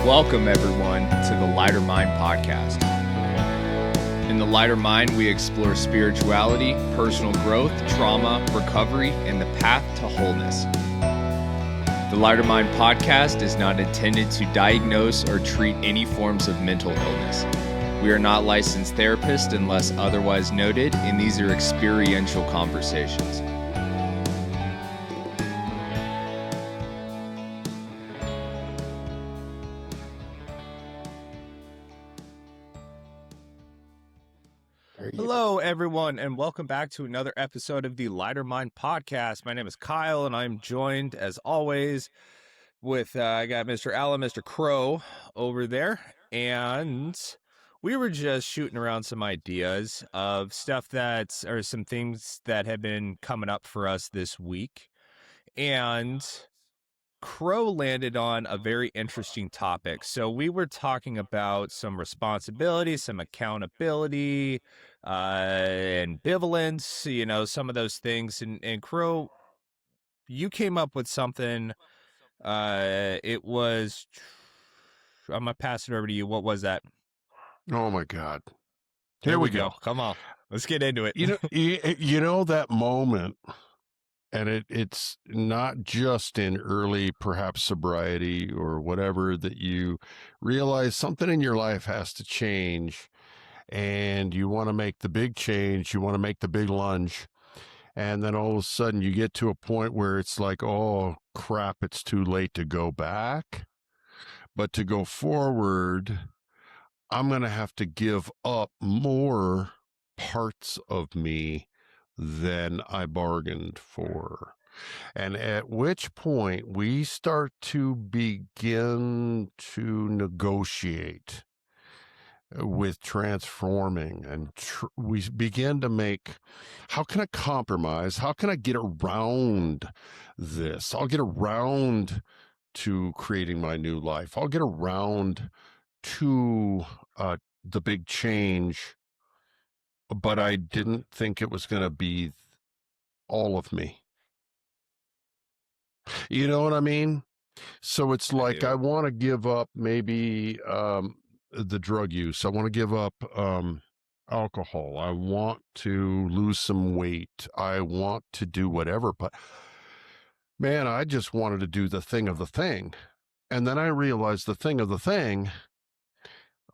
Welcome, everyone, to the Lighter Mind podcast. In the Lighter Mind, we explore spirituality, personal growth, trauma, recovery, and the path to wholeness. The Lighter Mind podcast is not intended to diagnose or treat any forms of mental illness. We are not licensed therapists unless otherwise noted, and these are experiential conversations. Hello, everyone, and welcome back to another episode of the Lighter Mind podcast. My name is Kyle, and I'm joined, as always, with I got Mr. Allen, Mr. Crow over there, and we were just shooting around some ideas of stuff or some things that have been coming up for us this week, and Crow landed on a very interesting topic. So we were talking about some responsibility, some accountability, ambivalence, some of those things. And Crow, you came up with something. I'm going to pass it over to you. What was that? Oh my God. Here we go. Come on. Let's get into it. You know that moment, and it's not just in early, perhaps sobriety or whatever, that you realize something in your life has to change and you want to make the big change. You want to make the big lunge. And then all of a sudden you get to a point where it's like, oh crap, it's too late to go back. But to go forward, I'm going to have to give up more parts of me than I bargained for. And at which point we start to begin to negotiate with transforming, and we begin to make, how can I compromise? How can I get around this? I'll get around to creating my new life. I'll get around to the big change, but I didn't think it was going to be all of me. You know what I mean? So it's like I want to give up maybe the drug use. I want to give up alcohol. I want to lose some weight. I want to do whatever. But man, I just wanted to do the thing of the thing. And then I realized the thing of the thing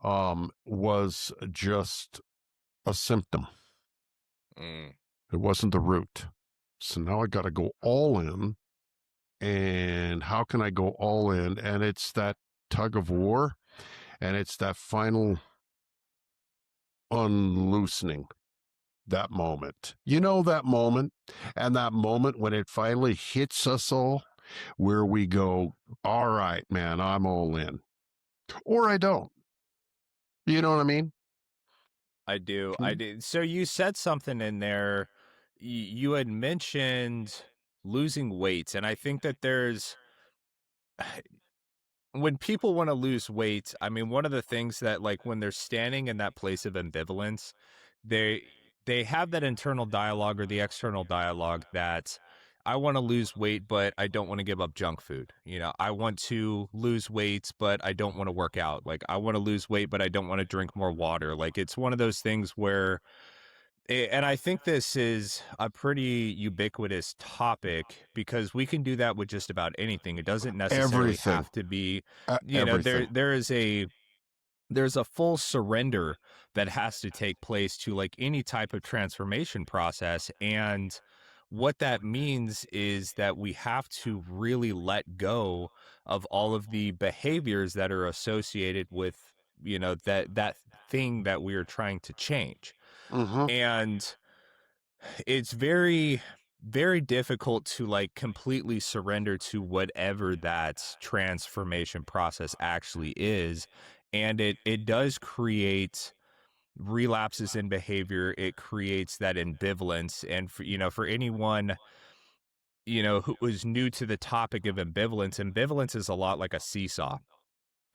was just a symptom. It wasn't the root. So now I got to go all in. And how can I go all in? And it's that tug-of-war, and it's that final unloosening, that moment. You know that moment, and that moment when it finally hits us all, where we go, all right, man, I'm all in. Or I don't. You know what I mean? I do. So you said something in there. You had mentioned losing weight, and I think that when people want to lose weight, I mean, one of the things that, like, when they're standing in that place of ambivalence, they have that internal dialogue or the external dialogue that I want to lose weight, but I don't want to give up junk food. I want to lose weight, but I don't want to work out. Like, I want to lose weight, but I don't want to drink more water. Like, it's one of those things where, and I think this is a pretty ubiquitous topic because we can do that with just about anything. It doesn't necessarily have to be, there's a full surrender that has to take place to, like, any type of transformation process. And what that means is that we have to really let go of all of the behaviors that are associated with, that thing that we are trying to change. Mm-hmm. And it's very, very difficult to, like, completely surrender to whatever that transformation process actually is. And it does create relapses in behavior. It creates that ambivalence. And for anyone, who was new to the topic of ambivalence is a lot like a seesaw.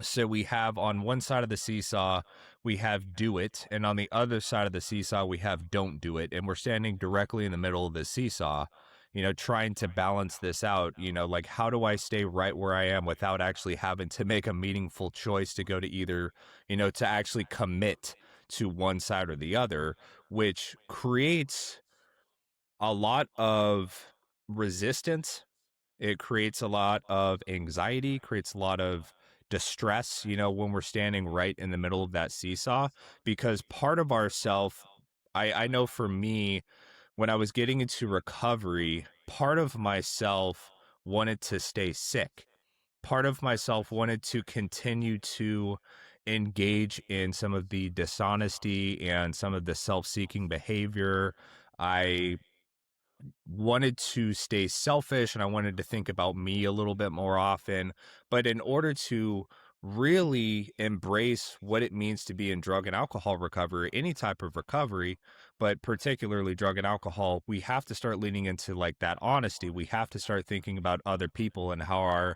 So we have, on one side of the seesaw, we have do it, and on the other side of the seesaw, we have don't do it, and we're standing directly in the middle of the seesaw. trying to balance this out, like how do I stay right where I am without actually having to make a meaningful choice to go to either, to actually commit to one side or the other, which creates a lot of resistance. It creates a lot of anxiety, creates a lot of distress, when we're standing right in the middle of that seesaw, because part of ourself, I know for me, when I was getting into recovery, part of myself wanted to stay sick. Part of myself wanted to continue to engage in some of the dishonesty and some of the self seeking behavior. I wanted to stay selfish and I wanted to think about me a little bit more often. But in order to really embrace what it means to be in drug and alcohol recovery, any type of recovery, but particularly drug and alcohol, we have to start leaning into like that honesty. We have to start thinking about other people and how our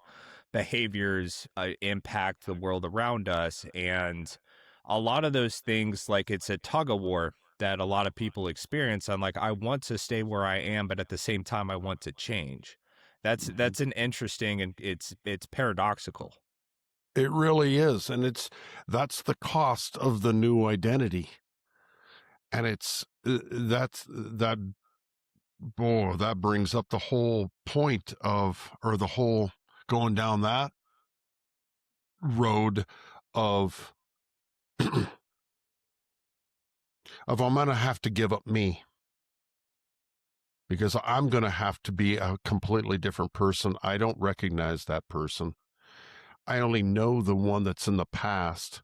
behaviors impact the world around us. And a lot of those things, like it's a tug of war that a lot of people experience. I'm like, I want to stay where I am, but at the same time, I want to change. That's an interesting, and it's paradoxical. It really is. And that's the cost of the new identity. And that brings up the whole point of, or the whole going down that road of, I'm going to have to give up me because I'm going to have to be a completely different person. I don't recognize that person. I only know the one that's in the past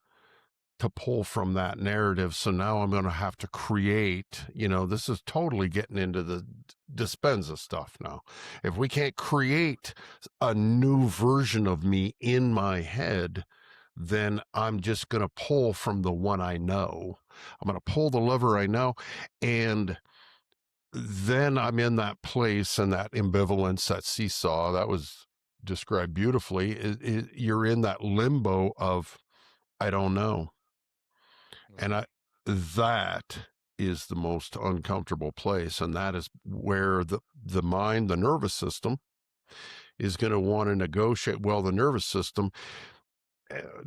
to pull from that narrative. So now I'm going to have to create, this is totally getting into the Dispenza stuff now. If we can't create a new version of me in my head, then I'm just going to pull from the one I know. I'm going to pull the lever I know. And then I'm in that place and that ambivalence, that seesaw that was described beautifully. You're in that limbo of, I don't know. And Right. that is the most uncomfortable place. And that is where the mind, the nervous system, is going to want to negotiate. Well, the nervous system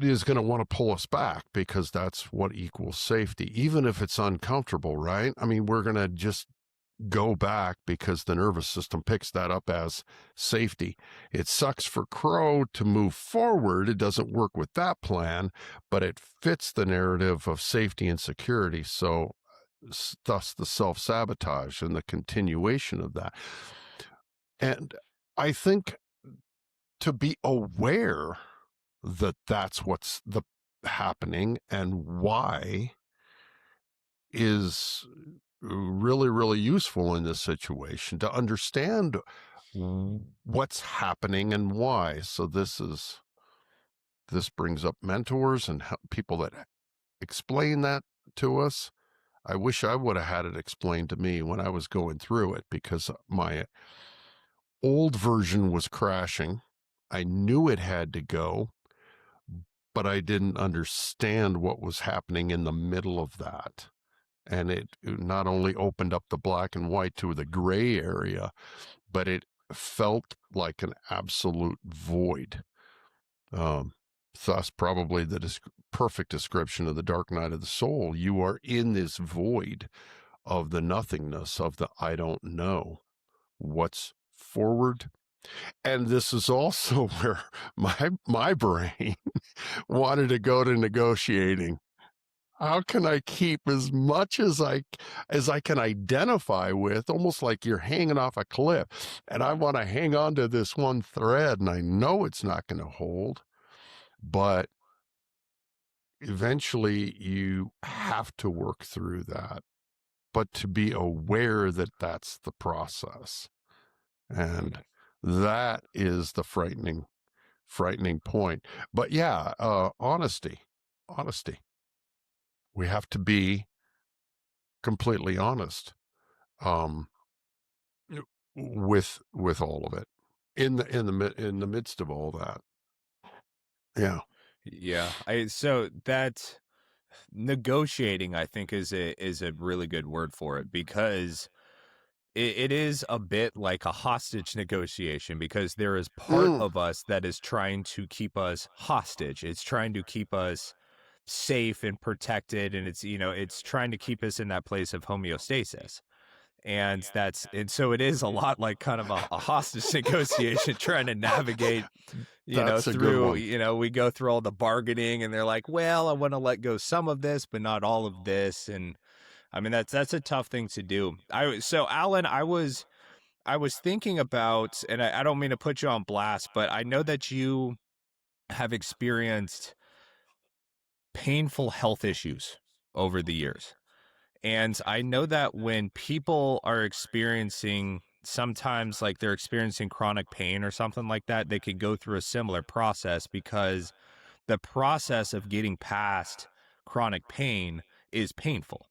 is going to want to pull us back because that's what equals safety, even if it's uncomfortable, right? I mean, we're going to just go back because the nervous system picks that up as safety. It sucks for Crow to move forward. It doesn't work with that plan, but it fits the narrative of safety and security. So, thus the self sabotage and the continuation of that. And I think to be aware that that's what's happening and why is really, really useful in this situation to understand what's happening and why. So this brings up mentors and people that explain that to us. I wish I would have had it explained to me when I was going through it because my old version was crashing. I knew it had to go, but I didn't understand what was happening in the middle of that. And it not only opened up the black and white to the gray area, but it felt like an absolute void. Thus, probably the perfect description of the dark night of the soul. You are in this void of the nothingness, of the I don't know what's forward. And this is also where my brain wanted to go to negotiating. How can I keep as much as I can identify with, almost like you're hanging off a cliff, and I want to hang on to this one thread, and I know it's not going to hold, but eventually you have to work through that, but to be aware that that's the process, and Right. that is the frightening point. But yeah, honesty. We have to be completely honest. Um, with all of it in the midst of all that. Yeah. Yeah. So that negotiating, I think, is a really good word for it, because it is a bit like a hostage negotiation because there is part Mm, of us that is trying to keep us hostage. It's trying to keep us safe and protected, and it's trying to keep us in that place of homeostasis. And so it is a lot like kind of a hostage negotiation trying to navigate, that's a good through, one. we go through all the bargaining and they're like, well, I want to let go some of this, but not all of this. And I mean, that's a tough thing to do. So Alan, I was thinking about, and I don't mean to put you on blast, but I know that you have experienced painful health issues over the years. And I know that when people are experiencing, sometimes like they're experiencing chronic pain or something like that, they could go through a similar process because the process of getting past chronic pain is painful,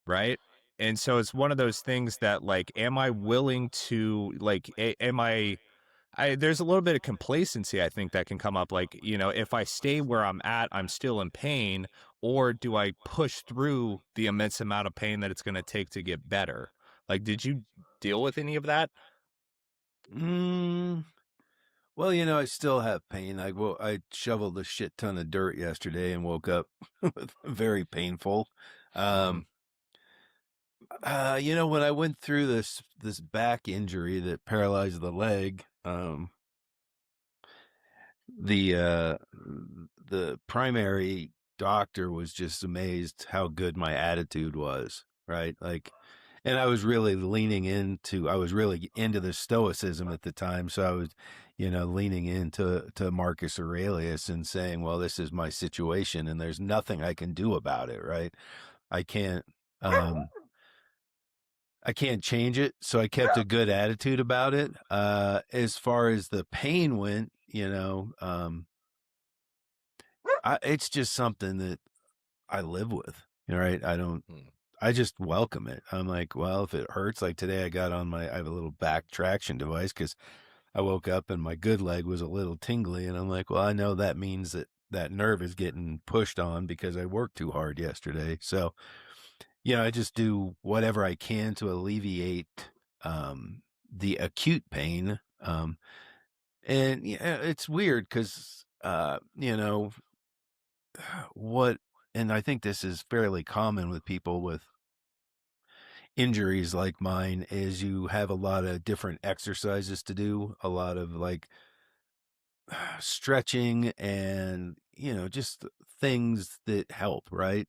right? And so it's one of those things that, like, am I willing to, like, am there's a little bit of complacency, I think, that can come up. Like, if I stay where I'm at, I'm still in pain, or do I push through the immense amount of pain that it's going to take to get better? Like, did you deal with any of that? Mm, well, I still have pain. I shoveled a shit ton of dirt yesterday and woke up with very painful. Mm, Um, when I went through this back injury that paralyzed the leg, the primary doctor was just amazed how good my attitude was, right? Like, and I was really into the Stoicism at the time. So I was, leaning into Marcus Aurelius and saying, well, this is my situation and there's nothing I can do about it, right? I can't, um, I can't change it. So I kept a good attitude about it. As far as the pain went, it's just something that I live with, right? mm, I just welcome it. I'm like, well, if it hurts, like today I have a little back traction device because I woke up and my good leg was a little tingly. And I'm like, well, I know that means that nerve is getting pushed on because I worked too hard yesterday. So, I just do whatever I can to alleviate, the acute pain. And yeah, it's weird because, what, and I think this is fairly common with people with injuries like mine, is you have a lot of different exercises to do, a lot of like stretching and, just things that help, right?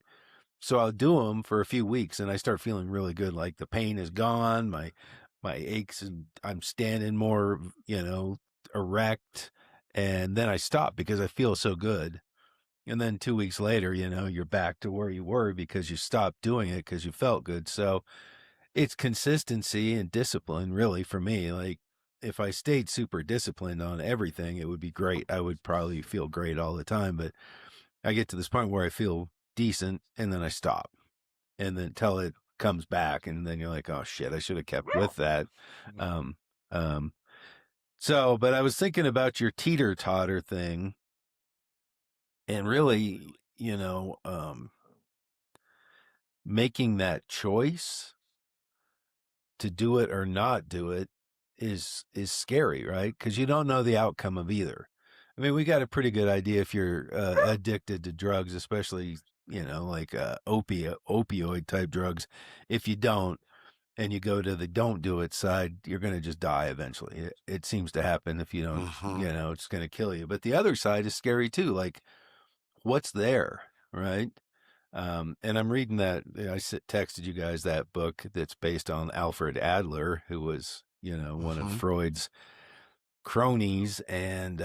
So I'll do them for a few weeks and I start feeling really good. Like the pain is gone, my aches, and I'm standing more, erect. And then I stop because I feel so good. And then 2 weeks later, you're back to where you were because you stopped doing it because you felt good. So it's consistency and discipline, really, for me. Like, if I stayed super disciplined on everything, it would be great. I would probably feel great all the time. But I get to this point where I feel decent and then I stop. And then until it comes back. And then you're like, oh shit, I should have kept with that. mm, Um, um, but I was thinking about your teeter totter thing and really, making that choice to do it or not do it is scary, right? Because you don't know the outcome of either. I mean, we got a pretty good idea if you're addicted to drugs, especially like opioid type drugs. If you don't, and you go to the don't do it side, you're going to just die eventually. It seems to happen if you don't, hmm it's going to kill you. But the other side is scary too. Like, what's there, right? And I'm reading that. Texted you guys that book that's based on Alfred Adler, who was, one of hmm Freud's cronies and,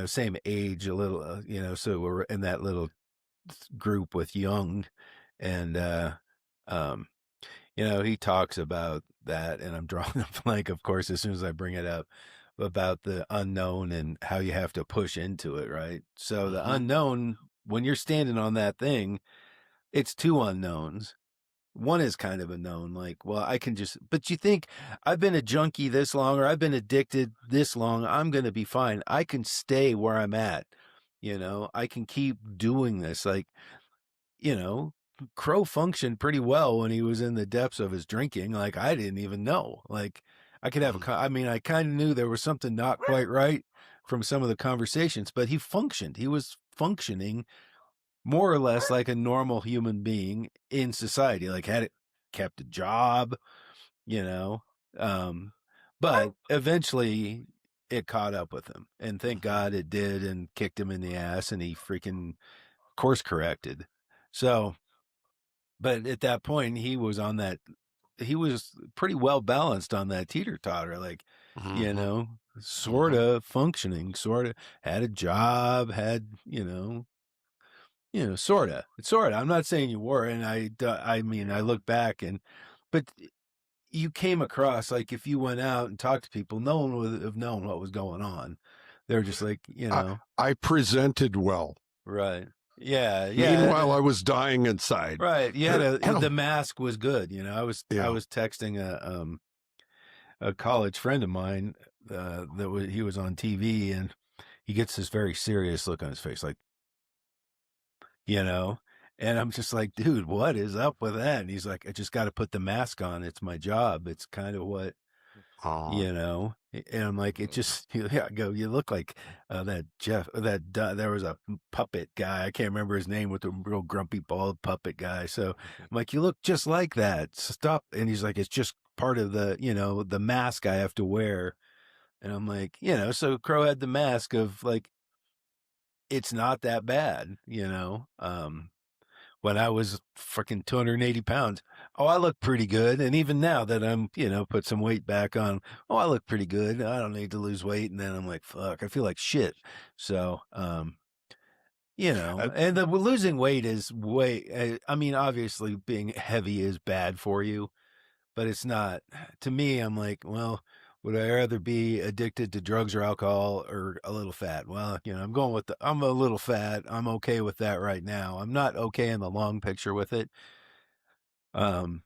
same age, a little, so we're in that little group with Jung. And, um, he talks about that, and I'm drawing a blank, of course, as soon as I bring it up, about the unknown and how you have to push into it, right? So the hmm unknown, when you're standing on that thing, it's two unknowns. One is kind of a known, like, well, but you think I've been a junkie this long or I've been addicted this long, I'm going to be fine. I can stay where I'm at. I can keep doing this. Like, you know, Crow functioned pretty well when he was in the depths of his drinking. Like, I didn't even know. Like, I could have I mean, I kind of knew there was something not quite right from some of the conversations, but he functioned. He was functioning more or less like a normal human being in society. Like, kept a job, you know. But eventually it caught up with him, and thank God it did, and kicked him in the ass, and he freaking course corrected. So, but at that point, he was pretty well balanced on that teeter totter, like, sort of functioning, sort of had a job, sort of. I'm not saying you were, and I mean, I look back but you came across, like, if you went out and talked to people, no one would have known what was going on. They're just like, I presented well. Right. Yeah. Meanwhile, I was dying inside. Right. Yeah. The mask was good. I was texting a college friend of mine he was on TV, and he gets this very serious look on his face, like, and I'm just like, dude, what is up with that? And he's like, I just got to put the mask on. It's my job. It's kind of what, and I'm like, it just, I go, you look like there was a puppet guy. I can't remember his name, with the real grumpy bald puppet guy. So I'm like, you look just like that. Stop. And he's like, it's just part of the mask I have to wear. And I'm like, so Crow had the mask of, like, it's not that bad, when I was freaking 280 pounds. Oh, I look pretty good. And even now that I'm, put some weight back on, oh, I look pretty good. I don't need to lose weight. And then I'm like, fuck, I feel like shit. So, and the losing weight is I mean, obviously being heavy is bad for you, but it's not. To me, I'm like, well, would I rather be addicted to drugs or alcohol, or a little fat? Well, I'm going with I'm a little fat. I'm okay with that right now. I'm not okay in the long picture with it. So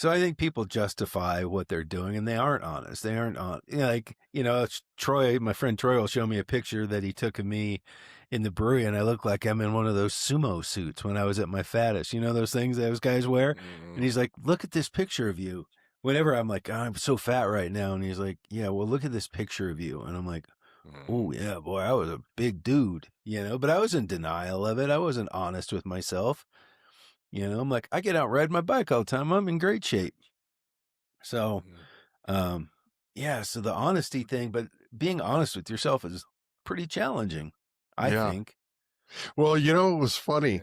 I think people justify what they're doing, and they aren't honest. They aren't on, it's Troy, my friend Troy will show me a picture that he took of me in the brewery, and I look like I'm in one of those sumo suits when I was at my fattest. Those things those guys wear? And he's like, look at this picture of you. Whenever I'm like, I'm so fat right now. And he's like, yeah, well, look at this picture of you. And I'm like, oh, yeah, boy, I was a big dude, but I was in denial of it. I wasn't honest with myself. I'm like, I get out, ride my bike all the time. I'm in great shape. So, so the honesty thing, but being honest with yourself is pretty challenging, I think. Well, it was funny,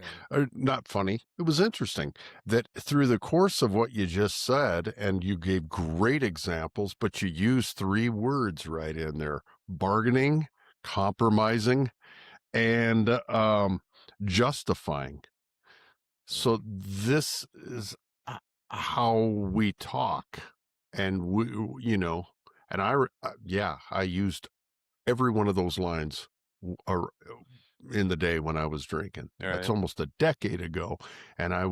not funny. It was interesting that through the course of what you just said, and you gave great examples, but you used 3 words right in there: bargaining, compromising, and justifying. So this is how we talk, and and I used every one of those lines in the day when I was drinking. Right. That's almost a decade ago, and I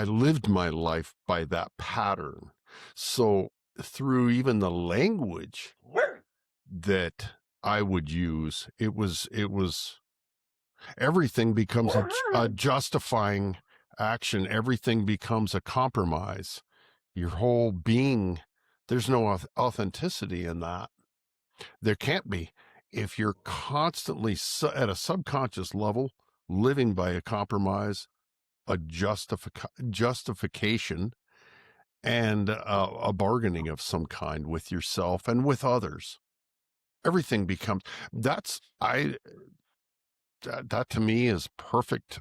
lived my life by that pattern. So through even the language that I would use, it was everything becomes a justifying action. Everything becomes a compromise. Your whole being, there's no authenticity in that. There can't be. If you're constantly at a subconscious level living by a compromise, a justification, and a bargaining of some kind with yourself and with others, everything becomes that to me is perfect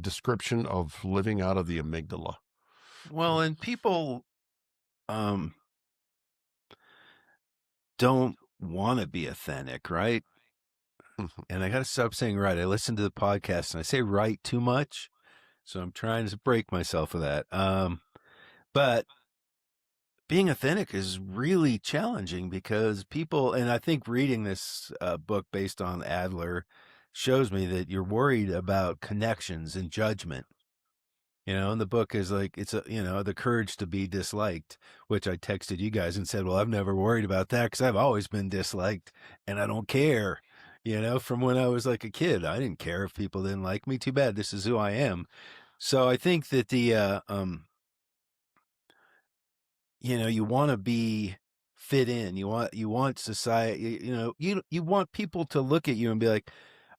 description of living out of the amygdala. Well, and people don't want to be authentic, right? And I got to stop saying right. I listen to the podcast and I say right too much, so I'm trying to break myself of that. But being authentic is really challenging because people, and I think reading this book based on Adler shows me that you're worried about connections and judgment. And the book is like, it's the courage to be disliked, which I texted you guys and said, well, I've never worried about that because I've always been disliked and I don't care. from when I was like a kid. I didn't care if people didn't like me. Too bad. This is who I am. So I think that you want to be fit in. You want society. You want people to look at you and be like,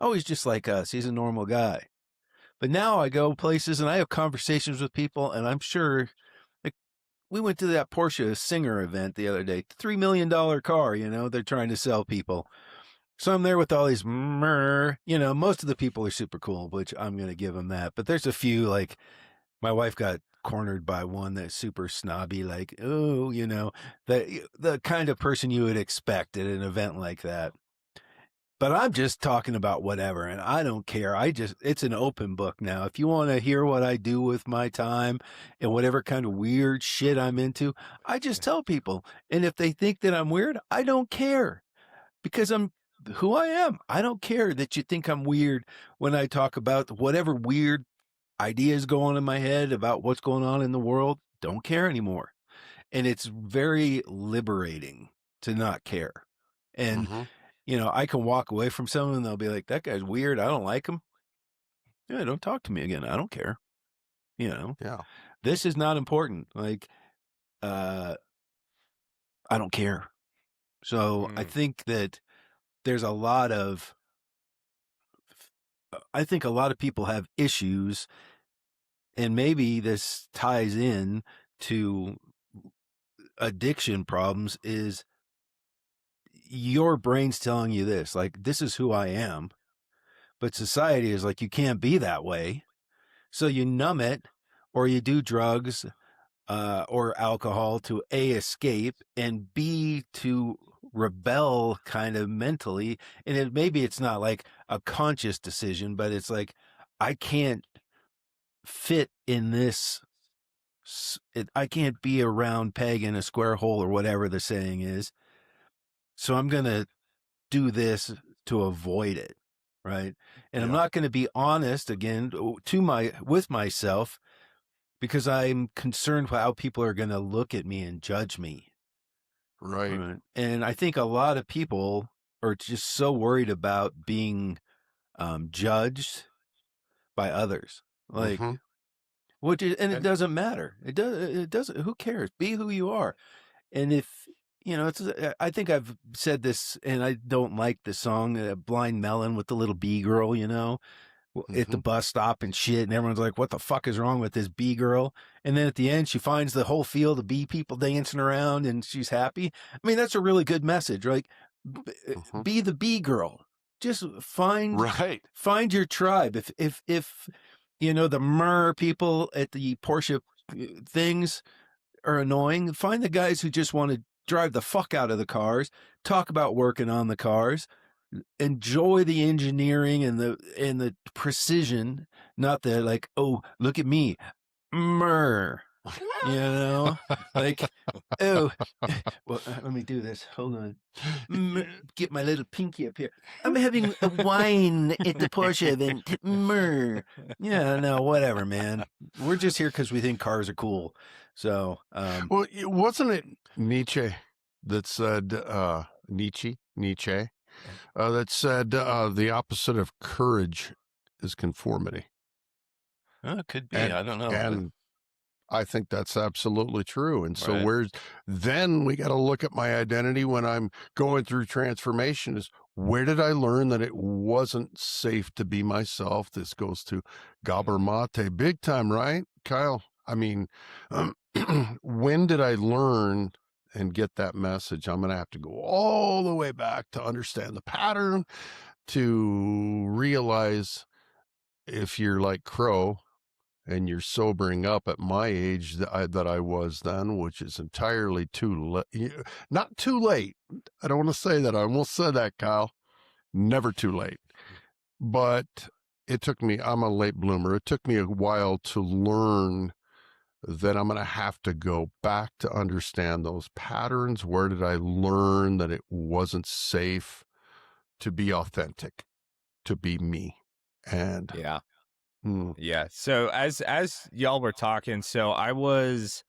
oh, he's just like us. He's a normal guy. But now I go places and I have conversations with people, and I'm sure, like, we went to that Porsche Singer event the other day, $3 million car, they're trying to sell people. So I'm there with all these, most of the people are super cool, which I'm going to give them that. But there's a few, like, my wife got cornered by one that's super snobby, like, oh, the kind of person you would expect at an event like that. But I'm just talking about whatever, and I don't care. It's an open book now. If you want to hear what I do with my time and whatever kind of weird shit I'm into, I just tell people. And if they think that I'm weird, I don't care, because I'm who I am. I don't care that you think I'm weird when I talk about whatever weird ideas go on in my head about what's going on in the world. Don't care anymore. And it's very liberating to not care. And I can walk away from someone and they'll be like, that guy's weird. I don't like him. Yeah, don't talk to me again. I don't care. Yeah. This is not important. Like, I don't care. So I think that there's I think a lot of people have issues, and maybe this ties in to addiction problems, is your brain's telling you this, like, this is who I am. But society is like, you can't be that way. So you numb it, or you do drugs or alcohol to A, escape, and B, to rebel kind of mentally. And maybe it's not like a conscious decision, but it's like, I can't fit in this. I can't be a round peg in a square hole, or whatever the saying is. So I'm going to do this to avoid it. Right. And I'm not going to be honest again with myself, because I'm concerned how people are going to look at me and judge me. Right. And I think a lot of people are just so worried about being judged by others. Like, it doesn't matter. It doesn't, who cares? Be who you are. And if, I think I've said this, and I don't like the song Blind Melon with the little bee girl, at the bus stop and shit. And everyone's like, what the fuck is wrong with this bee girl? And then at the end, she finds the whole field of bee people dancing around and she's happy. I mean, that's a really good message. Like, be the bee girl. Just find your tribe. If the Mer people at the Porsche things are annoying, find the guys who just want to drive the fuck out of the cars, talk about working on the cars, enjoy the engineering and the precision, not the like, oh, look at me, like, oh, well, let me do this. Hold on. Get my little pinky up here. I'm having a wine at the Porsche event. Yeah, no, whatever, man. We're just here because we think cars are cool. So, well, wasn't it Nietzsche that said, Nietzsche, that said, the opposite of courage is conformity? It could be. I don't know. And I think that's absolutely true. And so then we got to look at my identity when I'm going through transformation, is where did I learn that it wasn't safe to be myself? This goes to Gabor Mate big time, right, Kyle? I mean, when did I learn and get that message? I'm going to have to go all the way back to understand the pattern, to realize, if you're like Crow and you're sobering up at my age that I was then, which is entirely too late. Not too late. I don't want to say that. I almost said that, Kyle. Never too late. But it took me, I'm a late bloomer. It took me a while to learn that I'm going to have to go back to understand those patterns. Where did I learn that it wasn't safe to be authentic, to be me? And yeah. So as y'all were talking, so I was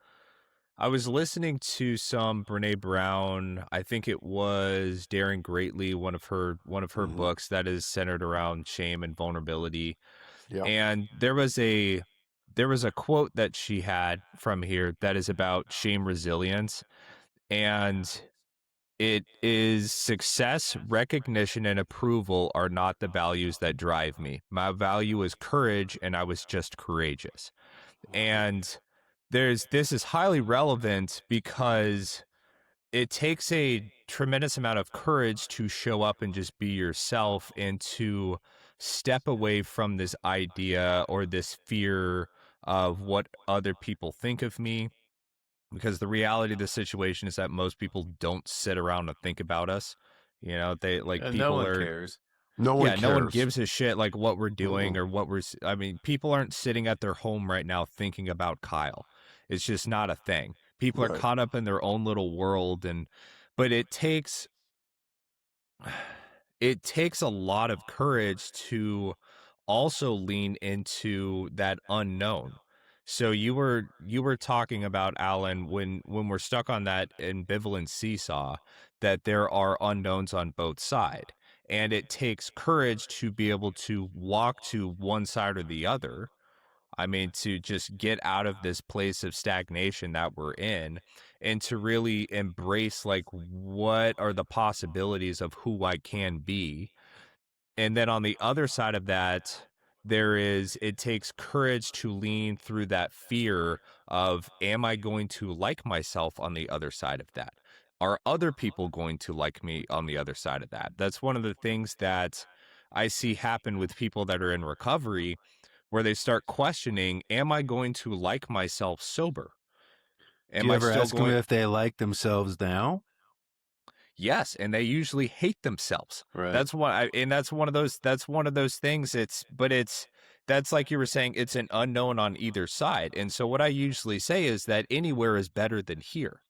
I was listening to some Brene Brown. I think it was Daring Greatly, one of her Hmm. books that is centered around shame and vulnerability. Yeah. And there was a quote that she had from here that is about shame resilience. And it is success, recognition, and approval are not the values that drive me. My value is courage, and I was just courageous. And this is highly relevant because it takes a tremendous amount of courage to show up and just be yourself and to step away from this idea or this fear of what other people think of me, because the reality of the situation is that most people don't sit around and think about us. They like And no people one are, cares. No one yeah, no one cares. gives a shit like what we're Mm-mm. doing or I mean, people aren't sitting at their home right now thinking about Kyle. It's just not a thing. People are Right. caught up in their own little world, but it takes a lot of courage to also lean into that unknown. So you were talking about, Alan, when we're stuck on that ambivalent seesaw, that there are unknowns on both side, and it takes courage to be able to walk to one side or the other. I mean, to just get out of this place of stagnation that we're in and to really embrace like what are the possibilities of who I can be. And then on the other side of that, it takes courage to lean through that fear of, am I going to like myself on the other side of that? Are other people going to like me on the other side of that? That's one of the things that I see happen with people that are in recovery, where they start questioning, am I going to like myself sober? Do Am you I ever still ask them going? if they like themselves now? Yes, and they usually hate themselves. Right. And that's one of those things. That's like you were saying, it's an unknown on either side. And so what I usually say is that anywhere is better than here.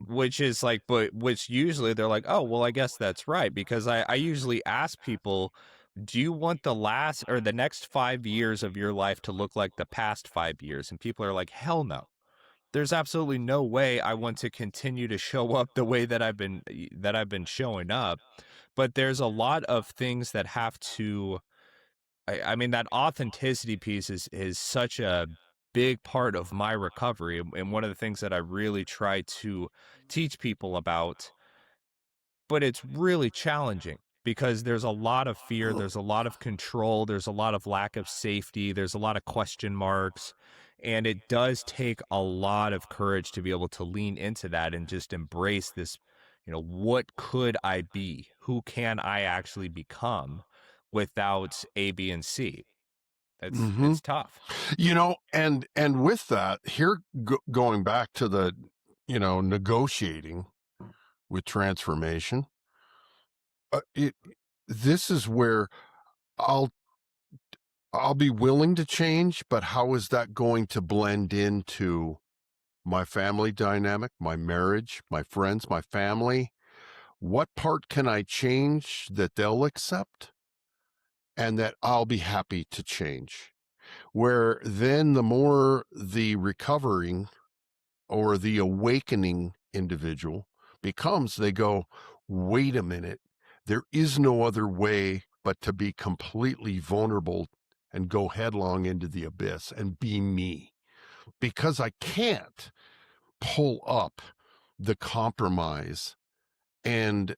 Which is like, but which usually they're like, oh, well, I guess that's right. Because I usually ask people, do you want the last or the next 5 years of your life to look like the past 5 years? And people are like, hell no. There's absolutely no way I want to continue to show up the way that I've been showing up. But there's a lot of things that have to, I mean, that authenticity piece is such a big part of my recovery, and one of the things that I really try to teach people about. But it's really challenging because there's a lot of fear, there's a lot of control, there's a lot of lack of safety, there's a lot of question marks. And it does take a lot of courage to be able to lean into that and just embrace this, what could I be? Who can I actually become without A, B, and C? It's Hmm. it's tough. And with that, here going back to the, negotiating with transformation, this is where I'll I'll be willing to change, but how is that going to blend into my family dynamic, my marriage, my friends, my family? What part can I change that they'll accept and that I'll be happy to change? Where then the more the recovering or the awakening individual becomes, they go, wait a minute, there is no other way but to be completely vulnerable and go headlong into the abyss and be me, because I can't pull up the compromise and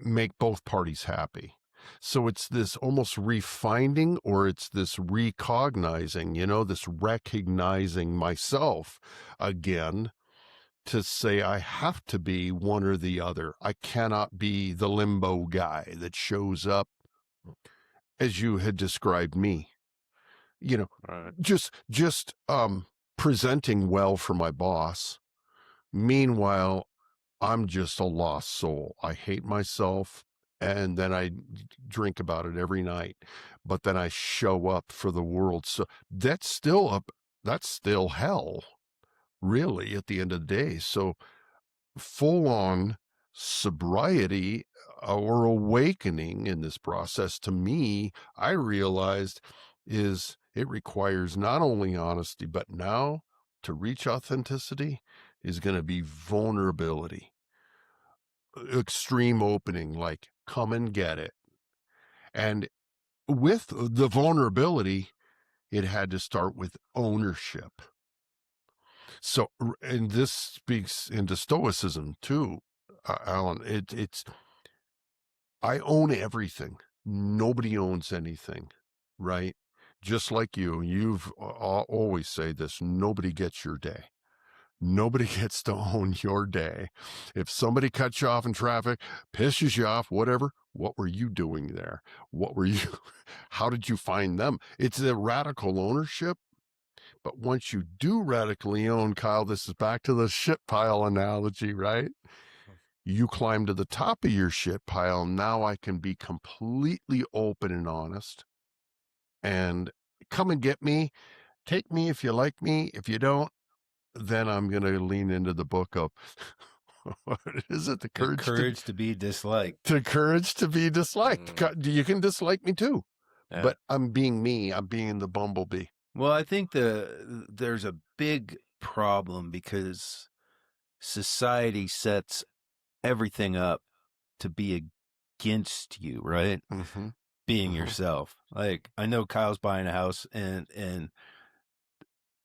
make both parties happy. So it's this almost refinding, or it's this recognizing, this recognizing myself again, to say I have to be one or the other. I cannot be the limbo guy that shows up as you had described me, you know, Right. just presenting well for my boss. Meanwhile, I'm just a lost soul. I hate myself, and then I drink about it every night, but then I show up for the world. So that's still hell, really, at the end of the day. So full on sobriety or awakening in this process, to me, I realized, is it requires not only honesty, but now to reach authenticity is going to be vulnerability, extreme opening, like come and get it. And with the vulnerability, it had to start with ownership. So, and this speaks into Stoicism too, Alan. It's I own everything. Nobody owns anything, right? Just like you've always say this: nobody gets your day. Nobody gets to own your day. If somebody cuts you off in traffic, pisses you off, whatever, what were you doing there? What were you, how did you find them? It's a radical ownership. But once you do radically own, Kyle, this is back to the shit pile analogy, right? You climb to the top of your shit pile. Now I can be completely open and honest and come and get me. Take me if you like me. If you don't, then I'm going to lean into the book of, what is it? The courage to be disliked. The courage to be disliked. You can dislike me too, Yeah. but I'm being me. I'm being the bumblebee. Well, I think there's a big problem because society sets everything up to be against you, right? Mm-hmm. Being yourself. Like, I know Kyle's buying a house and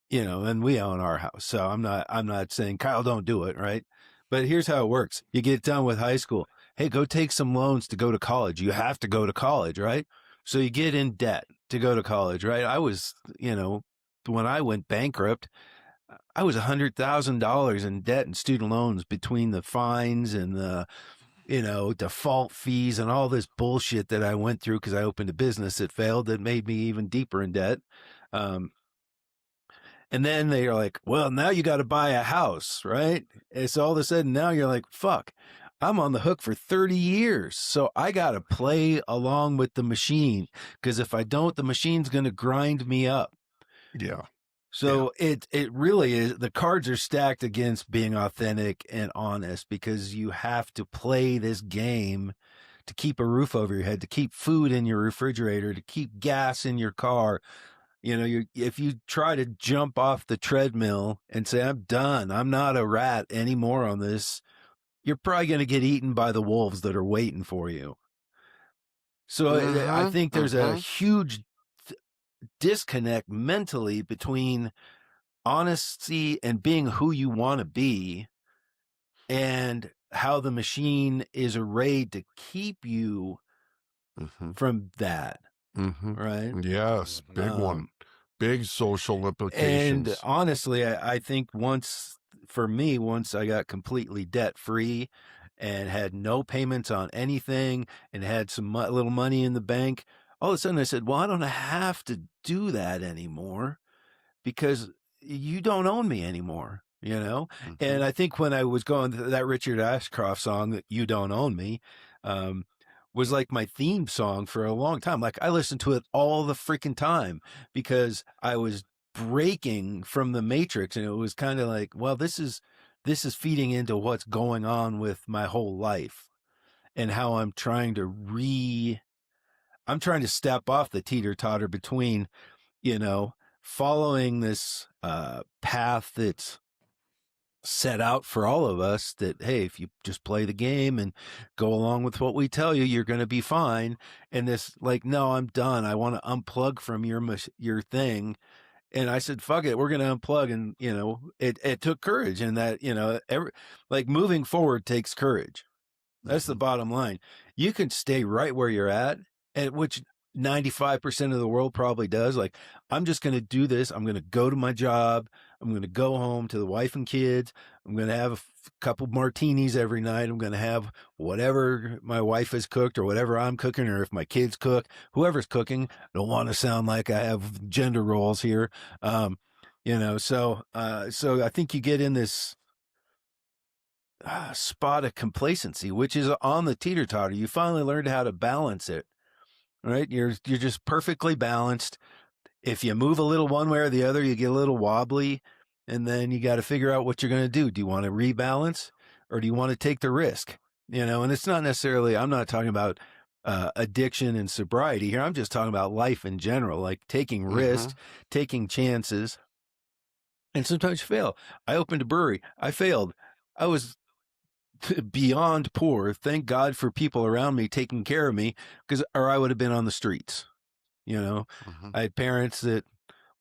you know, and we own our house. So I'm not saying Kyle don't do it, right? But here's how it works. You get done with high school. Hey, go take some loans to go to college. You have to go to college, right? So you get in debt to go to college, right? I was, you know, when I went bankrupt, I was $100,000 in debt and student loans between the fines and the, you know, default fees and all this bullshit that I went through because I opened a business that failed that made me even deeper in debt. And then they are like, well, now you got to buy a house, right? It's all of a sudden now you're like, fuck, I'm on the hook for 30 years. So I got to play along with the machine because if I don't, the machine's going to grind me up. Yeah. So it really is. The cards are stacked against being authentic and honest because you have to play this game to keep a roof over your head, to keep food in your refrigerator, to keep gas in your car. You know, if you try to jump off the treadmill and say, I'm done, I'm not a rat anymore on this, you're probably going to get eaten by the wolves that are waiting for you. So I think there's a huge disconnect mentally between honesty and being who you want to be and how the machine is arrayed to keep you from that. Right? Yes. Big one. Big social implications. And honestly, I think once I got completely debt free and had no payments on anything and had some little money in the bank, all of a sudden I said, well, I don't have to do that anymore because you don't own me anymore, you know? And I think when I was going to that Richard Ashcroft song, that You Don't Own Me, was like my theme song for a long time. Like I listened to it all the freaking time because I was breaking from the matrix. And it was kind of like, well, this is feeding into what's going on with my whole life and how I'm trying to step off the teeter totter between, you know, following this path that's set out for all of us that, hey, if you just play the game and go along with what we tell you, you're going to be fine. And this like, no, I'm done. I want to unplug from your thing. And I said, fuck it, we're going to unplug. And, you know, it took courage and that, you know, like moving forward takes courage. That's the bottom line. You can stay right where you're at, and which 95% of the world probably does. Like, I'm just going to do this. I'm going to go to my job. I'm going to go home to the wife and kids. I'm going to have a couple martinis every night. I'm going to have whatever my wife has cooked or whatever I'm cooking, or if my kids cook, whoever's cooking. I don't want to sound like I have gender roles here. You know, so I think you get in this spot of complacency, which is on the teeter-totter. You finally learned how to balance it, right? You're just perfectly balanced. If you move a little one way or the other, you get a little wobbly, and then you got to figure out what you're going to do. Do you want to rebalance, or do you want to take the risk? You know, and it's not necessarily, I'm not talking about addiction and sobriety here. I'm just talking about life in general, like taking risks, taking chances. And sometimes you fail. I opened a brewery. I failed. I was beyond poor. Thank God for people around me taking care of me, or I would have been on the streets. You know, Mm-hmm. I had parents that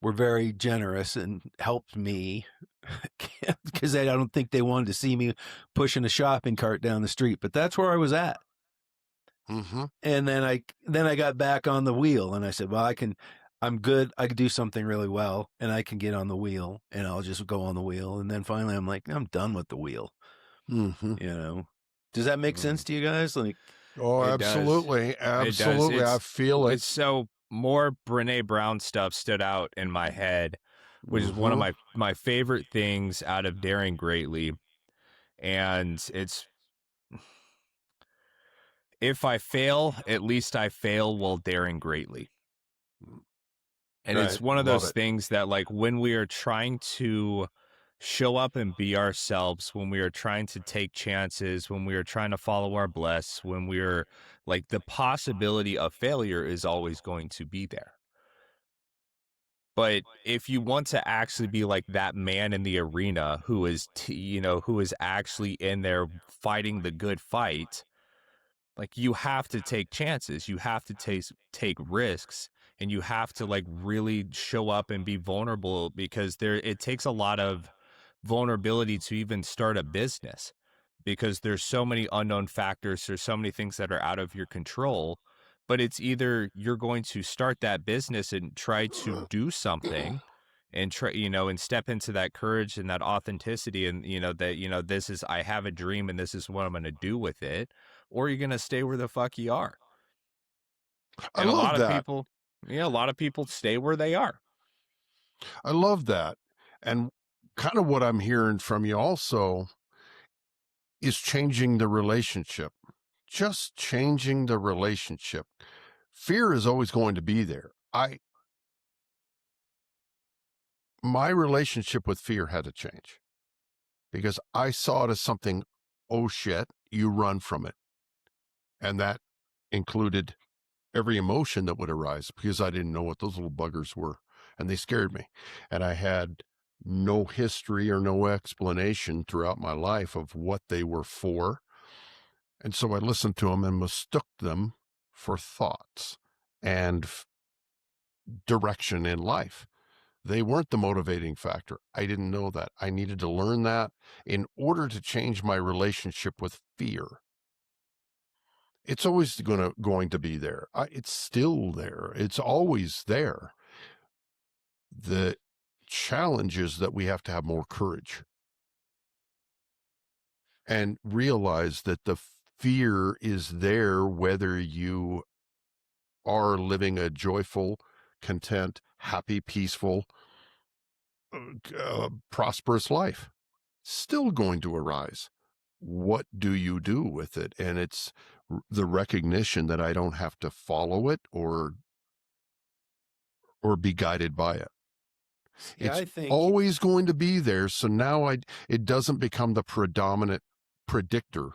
were very generous and helped me because I don't think they wanted to see me pushing a shopping cart down the street. But that's where I was at. Mm-hmm. And then I got back on the wheel, and I said, well, I'm good. I could do something really well, and I can get on the wheel, and I'll just go on the wheel. And then finally, I'm like, I'm done with the wheel. Mm-hmm. You know, does that make sense to you guys? Like, Oh, It does. absolutely. It does. Absolutely. I feel it. It's so more Brene Brown stuff stood out in my head, which is one of Mm-hmm. my favorite things out of Daring Greatly. And it's, if I fail, at least I fail while daring greatly. And it's Right. one of Love those it. things that, like, when we are trying to show up and be ourselves, when we are trying to take chances, when we are trying to follow our bliss, when we're like, the possibility of failure is always going to be there. But if you want to actually be like that man in the arena who is, who is actually in there fighting the good fight, like, you have to take chances, you have to take risks, and you have to, like, really show up and be vulnerable, because it takes a lot of vulnerability to even start a business, because there's so many unknown factors, there's so many things that are out of your control. But it's either you're going to start that business and try to do something, and try, and step into that courage and that authenticity, and that, this is, I have a dream and this is what I'm going to do with it, or you're going to stay where the fuck you are. I And a love lot of that. people, a lot of people stay where they are. I love that. And kind of what I'm hearing from you also is changing the relationship, just changing the relationship. Fear is always going to be there. My relationship with fear had to change because I saw it as something, oh shit, you run from it. And that included every emotion that would arise because I didn't know what those little buggers were and they scared me. And I had no history or no explanation throughout my life of what they were for. And so I listened to them and mistook them for thoughts and direction in life. They weren't the motivating factor. I didn't know that. I needed to learn that in order to change my relationship with fear. It's always going to be there. It's still there. It's always there. The challenge is that we have to have more courage and realize that the fear is there whether you are living a joyful, content, happy, peaceful, prosperous life. Still going to arise. What do you do with it? And it's the recognition that I don't have to follow it or be guided by it. yeah, It's I think always going to be there. So now it doesn't become the predominant predictor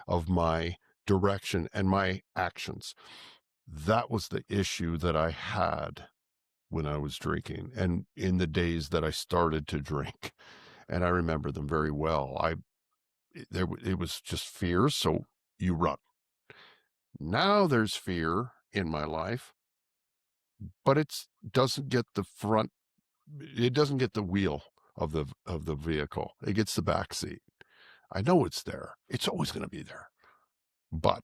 of my direction and my actions. That was the issue that I had when I was drinking and in the days that I started to drink. And I remember them very well. It was just fear. So you run. Now there's fear in my life, but it doesn't get the front. It doesn't get the wheel of the vehicle. It gets the back seat. I know it's there. It's always going to be there. But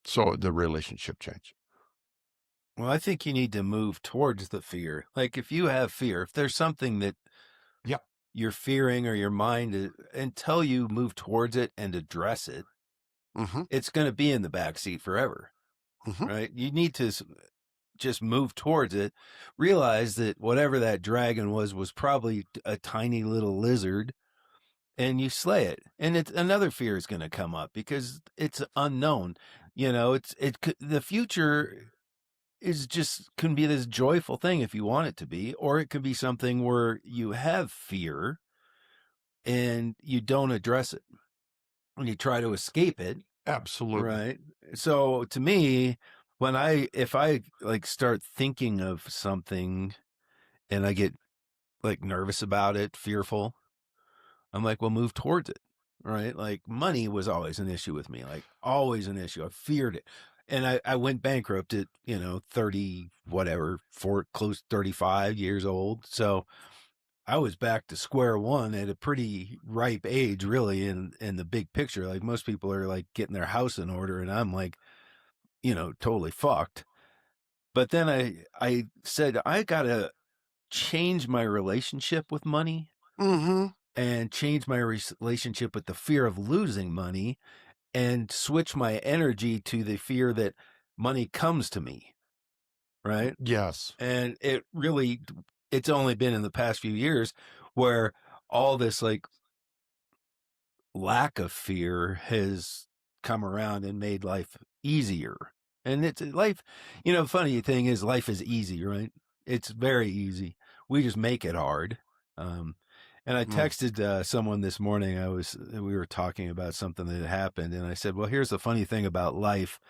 so the relationship changed. well, I think you need to move towards the fear. Like if you have fear, if there's something that Yeah. you're fearing or your mind is, until you move towards it and address it, Mm-hmm. it's going to be in the back seat forever. Mm-hmm. Right? You need to just move towards it, realize that whatever that dragon was probably a tiny little lizard, and you slay it. And it's another fear is going to come up because it's unknown. The future is just can be this joyful thing if you want it to be, or it could be something where you have fear and you don't address it and you try to escape it. Absolutely. Right. So to me, if I like start thinking of something and I get like nervous about it, fearful. I'm like, well, move towards it, right? Like money was always an issue with me, like always an issue. I feared it. And I went bankrupt at, 30, whatever, close to 35 years old. So I was back to square one at a pretty ripe age, really, in the big picture. Like most people are like getting their house in order, and I'm like, totally fucked. But then I said, I gotta change my relationship with money Mm-hmm. and change my relationship with the fear of losing money and switch my energy to the fear that money comes to me, right? Yes. And it's only been in the past few years where all this like lack of fear has come around and made life easier. And it's life, funny thing is life is easy, right? It's very easy. We just make it hard. And I texted someone this morning. We were talking about something that had happened, and I said, "Well, here's the funny thing about life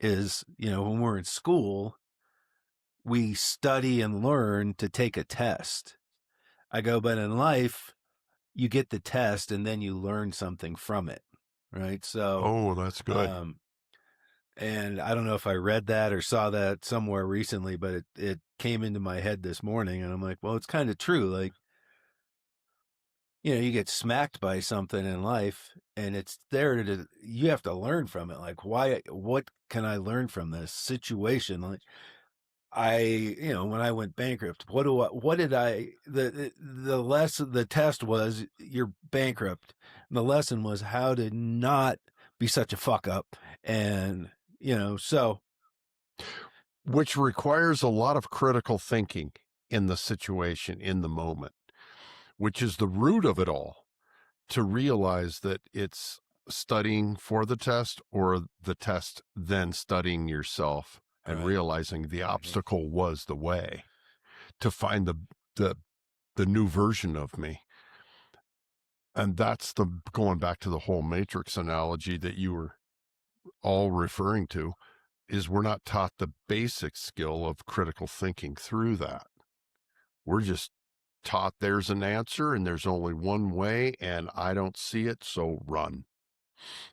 is, when we're in school, we study and learn to take a test." I go, "But in life, you get the test and then you learn something from it, right?" So, Oh, that's good. and I don't know if I read that or saw that somewhere recently, but it came into my head this morning, and I'm like, well, it's kind of true. Like, you get smacked by something in life and it's there you have to learn from it. Like, what can I learn from this situation? Like when I went bankrupt, the test was you're bankrupt. And the lesson was how to not be such a fuck up. And, so. Which requires a lot of critical thinking in the situation, in the moment, which is the root of it all, to realize that it's studying for the test or the test, then studying yourself and Right. realizing the obstacle was the way to find the new version of me. And that's going back to the whole Matrix analogy that you were all referring to, is we're not taught the basic skill of critical thinking through that. We're just taught there's an answer and there's only one way and I don't see it, so run.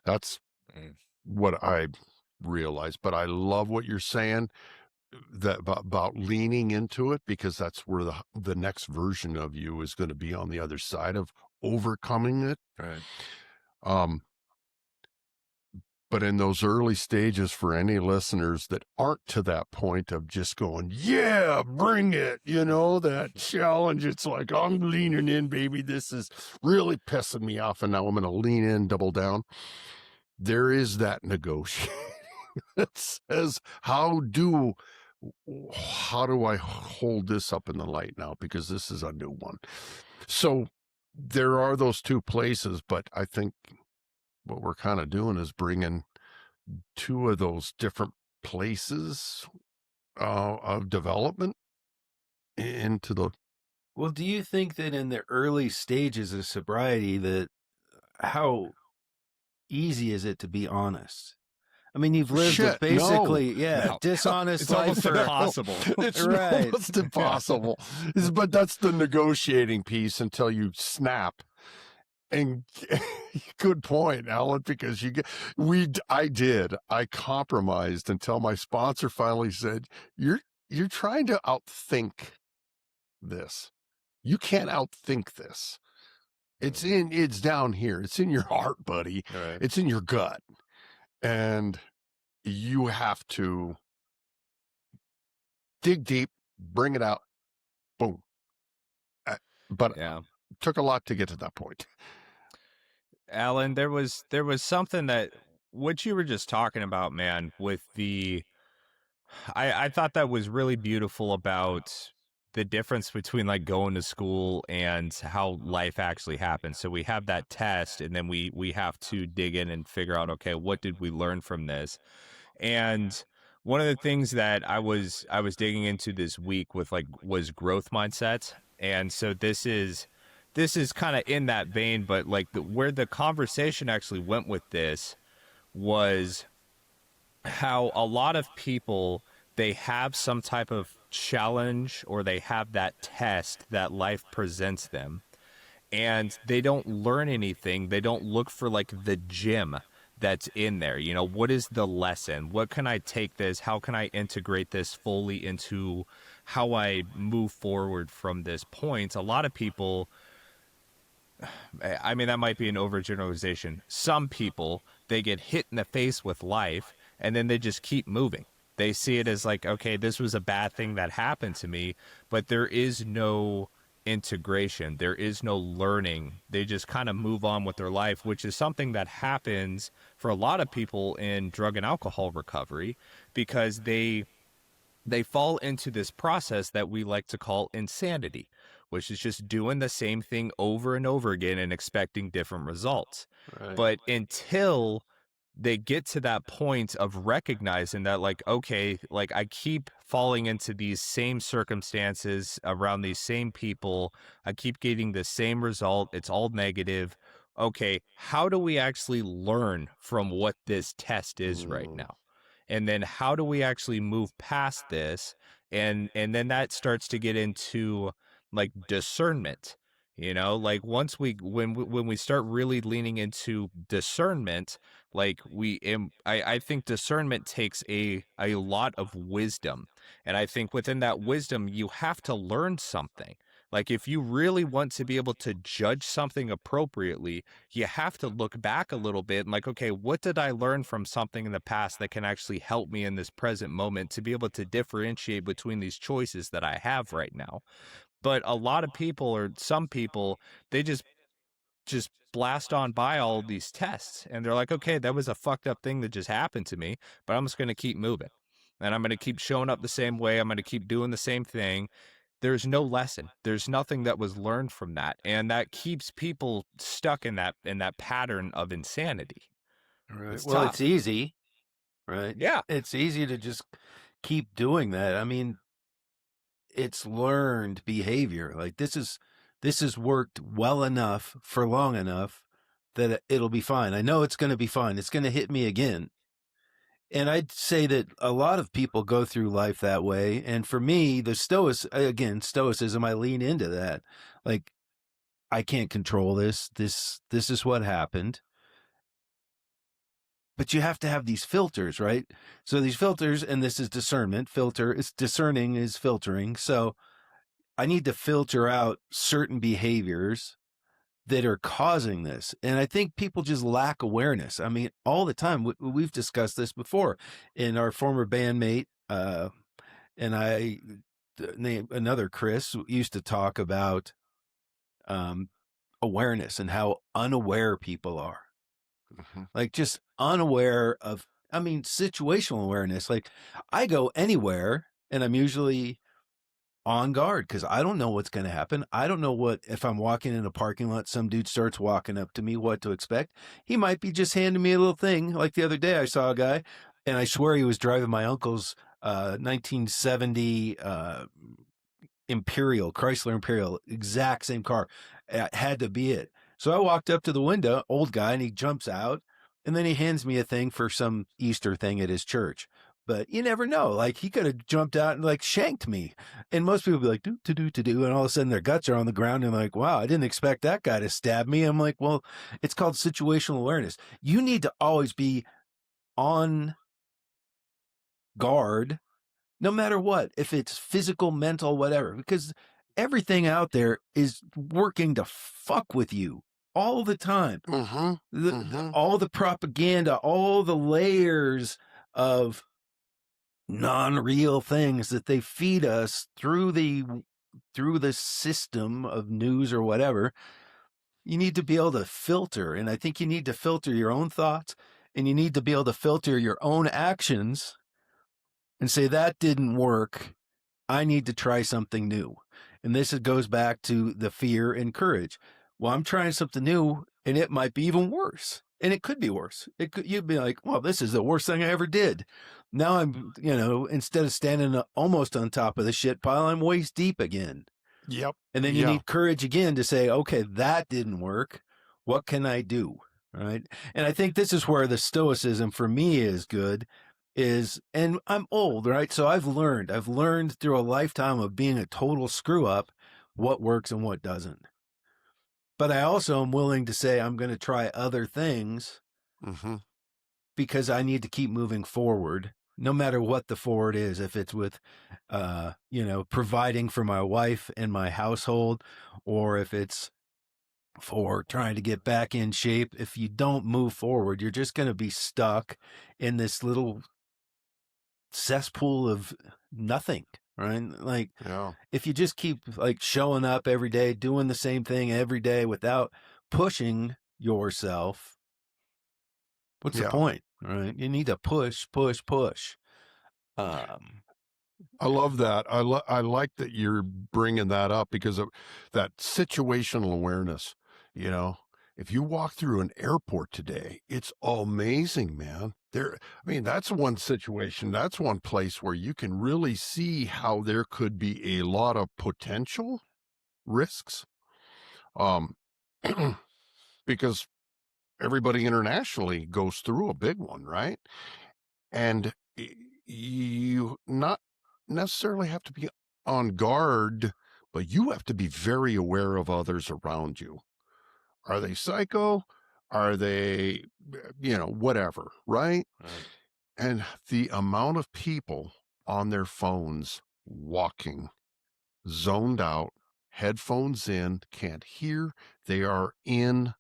That's what I realized. But I love what you're saying about leaning into it, because that's where the next version of you is going to be, on the other side of overcoming it. Right. But in those early stages, for any listeners that aren't to that point of just going, yeah, bring it, that challenge, it's like, I'm leaning in, baby. This is really pissing me off. And now I'm going to lean in, double down. There is that negotiation that says, how do I hold this up in the light now? Because this is a new one. So there are those two places, but I think what we're kind of doing is bringing two of those different places of development into the. Well, do you think that in the early stages of sobriety, that how easy is it to be honest? I mean, you've lived basically, dishonest it's life. Almost impossible. It's right. almost impossible. But that's the negotiating piece until you snap. And good point, Alan, because I compromised until my sponsor finally said, you're trying to outthink this. You can't outthink this. It's down here. It's in your heart, buddy. Right. It's in your gut. And you have to dig deep, bring it out. Boom. But Yeah. took a lot to get to that point. Alan, there was something that what you were just talking about, man, with I thought that was really beautiful about the difference between like going to school and how life actually happens. So we have that test and then we have to dig in and figure out, okay, what did we learn from this? And one of the things that I was digging into this week was growth mindset. And so this is kind of in that vein, but like where the conversation actually went with this was how a lot of people, they have some type of challenge or they have that test that life presents them, and they don't learn anything. They don't look for like the gem that's in there. You know, what is the lesson? What can I take this? How can I integrate this fully into how I move forward from this point? A lot of people, I mean, that might be an overgeneralization. Some people, they get hit in the face with life and then they just keep moving. They see it as like, okay, this was a bad thing that happened to me, but there is no integration. There is no learning. They just kind of move on with their life, which is something that happens for a lot of people in drug and alcohol recovery because they fall into this process that we like to call insanity, which is just doing the same thing over and over again and expecting different results. Right. But until they get to that point of recognizing that, like, okay, like I keep falling into these same circumstances around these same people, I keep getting the same result, it's all negative. Okay, how do we actually learn from what this test is right now? And then how do we actually move past this? And then that starts to get into like discernment. You know, like once when we start really leaning into discernment, like I think discernment takes a lot of wisdom. And I think within that wisdom you have to learn something. Like if you really want to be able to judge something appropriately, you have to look back a little bit and like, okay, what did I learn from something in the past that can actually help me in this present moment to be able to differentiate between these choices that I have right now? But a lot of people, or some people, they just blast on by all of these tests and they're like, okay, that was a fucked up thing that just happened to me, but I'm just going to keep moving. And I'm going to keep showing up the same way. I'm going to keep doing the same thing. There's no lesson. There's nothing that was learned from that. And that keeps people stuck in that pattern of insanity. Right. It's Well, tough. it's easy, right? Yeah. It's easy to just keep doing that. I mean, it's learned behavior. Like this has worked well enough for long enough that it'll be fine. I know it's going to be fine. It's going to hit me again. And I'd say that a lot of people go through life that way. And for me, Stoicism, I lean into that. Like, I can't control this. This is what happened. But you have to have these filters, right? So these filters, and this is discernment. Filter is discerning is filtering. So I need to filter out certain behaviors that are causing this. And I think people just lack awareness. I mean, all the time, we've discussed this before in our former bandmate, and I name another Chris used to talk about awareness and how unaware people are. Like just unaware of, I mean, situational awareness. Like I go anywhere and I'm usually on guard because I don't know what's going to happen. I don't know what, if I'm walking in a parking lot, some dude starts walking up to me, what to expect. He might be just handing me a little thing. Like the other day, I saw a guy and I swear he was driving my uncle's 1970 Chrysler Imperial, exact same car. It had to be it. So I walked up to the window, old guy, and he jumps out and then he hands me a thing for some Easter thing at his church. But you never know. Like he could have jumped out and like shanked me. And most people be like, do. And all of a sudden their guts are on the ground and like, wow, I didn't expect that guy to stab me. I'm like, well, it's called situational awareness. You need to always be on guard, no matter what, if it's physical, mental, whatever, because everything out there is working to fuck with you all the time. All the propaganda, all the layers of non-real things that they feed us through the system of news or whatever. You need to be able to filter, and I think you need to filter your own thoughts and you need to be able to filter your own actions and say that didn't work. I need to try something new. And this goes back to the fear and courage. Well, I'm trying something new and it might be even worse. And it could be worse. You'd be like, well, this is the worst thing I ever did. Now I'm, instead of standing almost on top of the shit pile, I'm waist deep again. Yep. And then you need courage again to say, okay, that didn't work. What can I do? Right. And I think this is where the Stoicism for me is good, and I'm old, right? So I've learned through a lifetime of being a total screw up what works and what doesn't. But I also am willing to say I'm going to try other things Mm-hmm. because I need to keep moving forward, no matter what the forward is. If it's with, providing for my wife and my household, or if it's for trying to get back in shape. If you don't move forward, you're just going to be stuck in this little cesspool of nothing, right? Like, Yeah. if you just keep like showing up every day, doing the same thing every day without pushing yourself, what's the Yeah. point, right? You need to push, push, push. Um, I love that. I like that you're bringing that up because of that situational awareness. You know, if you walk through an airport today, it's amazing, man. I mean, that's one situation. That's one place where you can really see how there could be a lot of potential risks. Um, because everybody internationally goes through a big one, right? And you not necessarily have to be on guard, but you have to be very aware of others around you. Are they psycho? Are they, whatever, right? right. And the amount of people on their phones walking, zoned out, headphones in, can't hear, they are in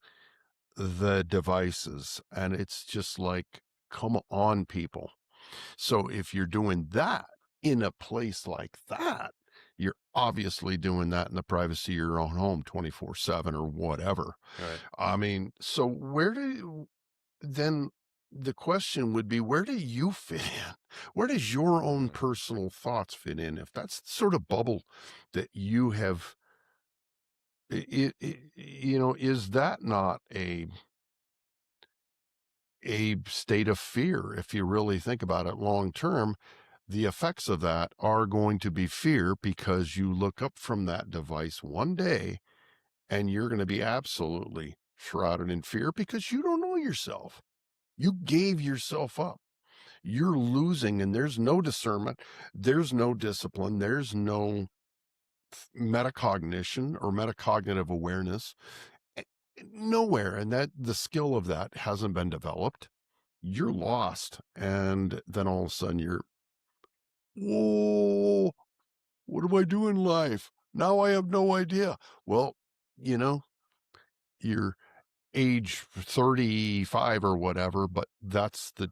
the devices. And it's just like, come on, people. So if you're doing that in a place like that, you're obviously doing that in the privacy of your own home 24/7 or whatever. Right. I mean, so then the question would be, where do you fit in? Where does your own personal thoughts fit in? If that's the sort of bubble that you have, is that not a state of fear? If you really think about it long term, the effects of that are going to be fear, because you look up from that device one day and you're going to be absolutely shrouded in fear because you don't know yourself. You gave yourself up. You're losing, and there's no discernment. There's no discipline. There's no metacognition or metacognitive awareness. eh, Nowhere. And that the skill of that hasn't been developed. You're lost. And then all of a sudden whoa, what do I do in life? Now I have no idea. Well, you know, you're age 35 or whatever, but that's the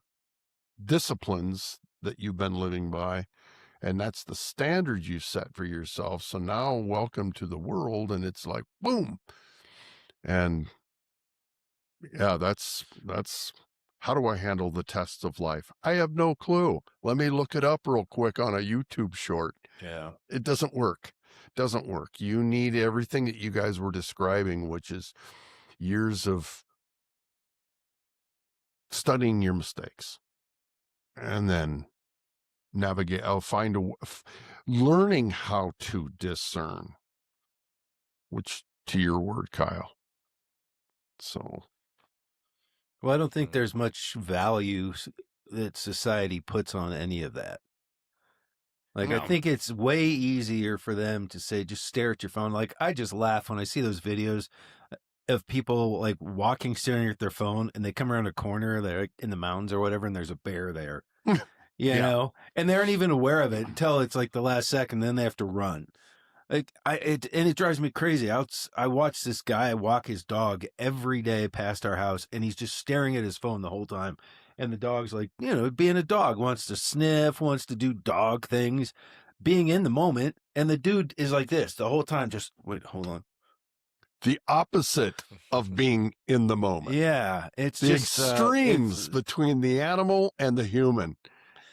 disciplines that you've been living by. And that's the standard you set for yourself. So now welcome to the world. And it's like, boom. And yeah, that's how do I handle the tests of life? I have no clue. Let me look it up real quick on a YouTube short. Yeah. It doesn't work. Doesn't work. You need everything that you guys were describing, which is years of studying your mistakes and then navigate. Learning how to discern, which to your word, Kyle. So, Well, I don't think there's much value that society puts on any of that. Like, I no. think it's way easier for them to say, just stare at your phone. Like, I just laugh when I see those videos of people like walking, staring at their phone, and they come around a corner, they're like in the mountains or whatever, and there's a bear there, Yeah. and they aren't even aware of it until it's like the last second, then they have to run. Like and it drives me crazy. I watch this guy walk his dog every day past our house, and he's just staring at his phone the whole time. And the dog's like, being a dog, wants to sniff, wants to do dog things, being in the moment. And the dude is like this the whole time. Just wait, hold on. The opposite of being in the moment. Yeah, it's The just extremes between the animal and the human.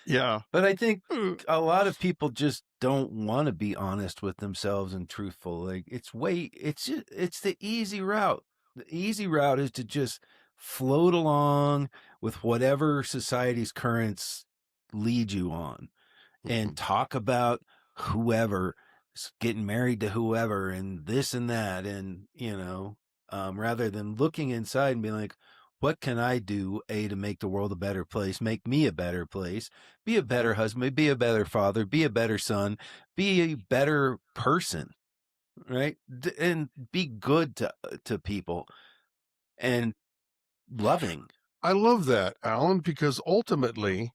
Yeah. But I think a lot of people just don't want to be honest with themselves and truthful. Like it's the easy route. The easy route is to just float along with whatever society's currents lead you on and talk about whoever getting married to whoever and this and that. And, rather than looking inside and being like, what can I do, A, to make the world a better place, make me a better place, be a better husband, be a better father, be a better son, be a better person, right? And be good to people and loving. I love that, Alan, because ultimately,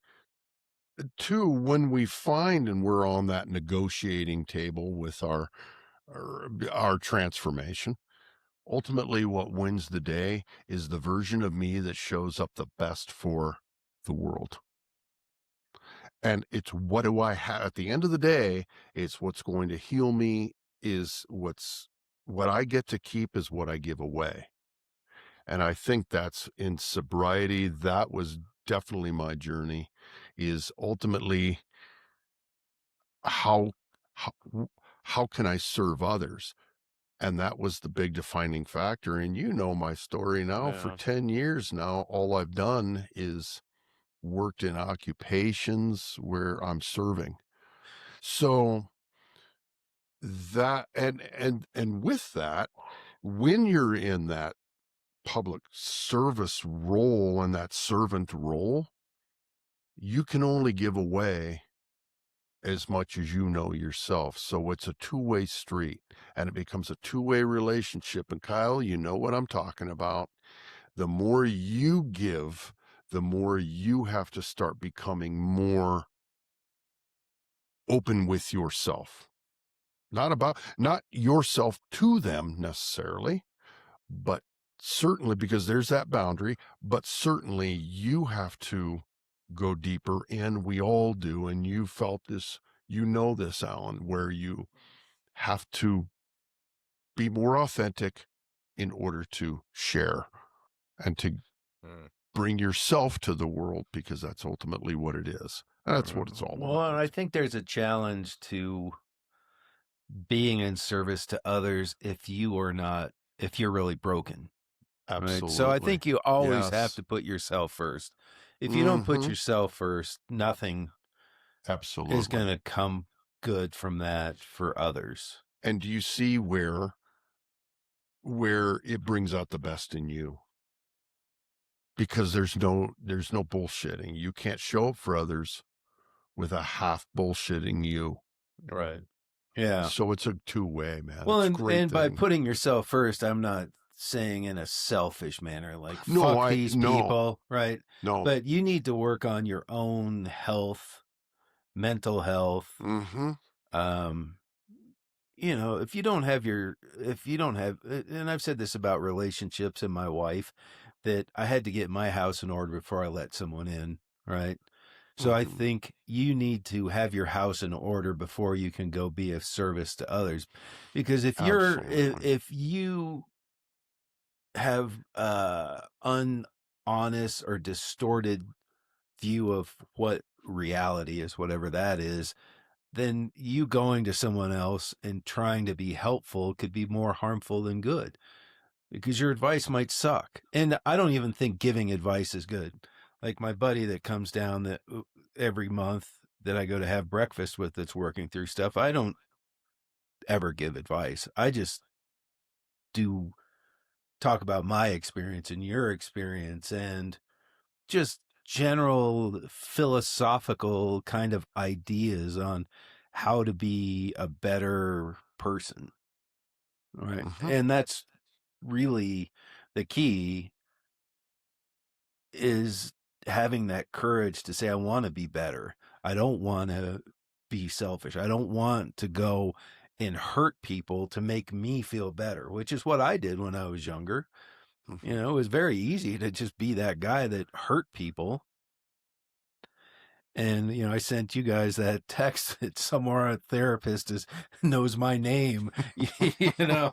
too, when we find and we're on that negotiating table with our transformation, ultimately what wins the day is the version of me that shows up the best for the world. And it's what do I have at the end of the day, it's what's going to heal me, is what I get to keep is what I give away. And I think that's in sobriety. That was definitely my journey, is ultimately how how, how can I serve others? And that was the big defining factor. And you know my story now. For 10 years now, all I've done is worked in occupations where I'm serving. So that and with that, when you're in that public service role and that servant role, you can only give away as much as you know yourself. So it's a two-way street, and it becomes a two-way relationship. And Kyle, you know what I'm talking about. The more you give, the more you have to start becoming more open with yourself. Not yourself to them necessarily, but certainly, because there's that boundary, but certainly you have to go deeper, and we all do. And you felt this, you know this, Alan, where you have to be more authentic in order to share and to bring yourself to the world, because that's ultimately what it is. And that's what it's all about. Well, and I think there's a challenge to being in service to others if you're really broken. Absolutely. Right? So I think you always Yes. have to put yourself first. If you don't put yourself first, nothing absolutely is going to come good from that for others. And do you see where it brings out the best in you? Because there's no bullshitting. You can't show up for others with a half bullshitting you. Right. Yeah. So it's a two-way, man. Well, it's a great and by thing. putting yourself first, I'm not saying in a selfish manner, like No, fuck these people, right? No. But you need to work on your own health, mental health. Mm-hmm. You know, if you don't have, and I've said this about relationships and my wife, that I had to get my house in order before I let someone in, right? So I think you need to have your house in order before you can go be of service to others. Because if you have unhonest or distorted view of what reality is, whatever that is, then you going to someone else and trying to be helpful could be more harmful than good, because your advice might suck. And I don't even think giving advice is good. Like my buddy that comes down that every month that I go to have breakfast with, that's working through stuff, I don't ever give advice. I just do talk about my experience and your experience and just general philosophical kind of ideas on how to be a better person. Right. And that's really the key, is having that courage to say, I want to be better. I don't want to be selfish. I don't want to go and hurt people to make me feel better, which is what I did when I was younger. You know, it was very easy to just be that guy that hurt people. And, you know, I sent you guys that text that somewhere a therapist knows my name, you know,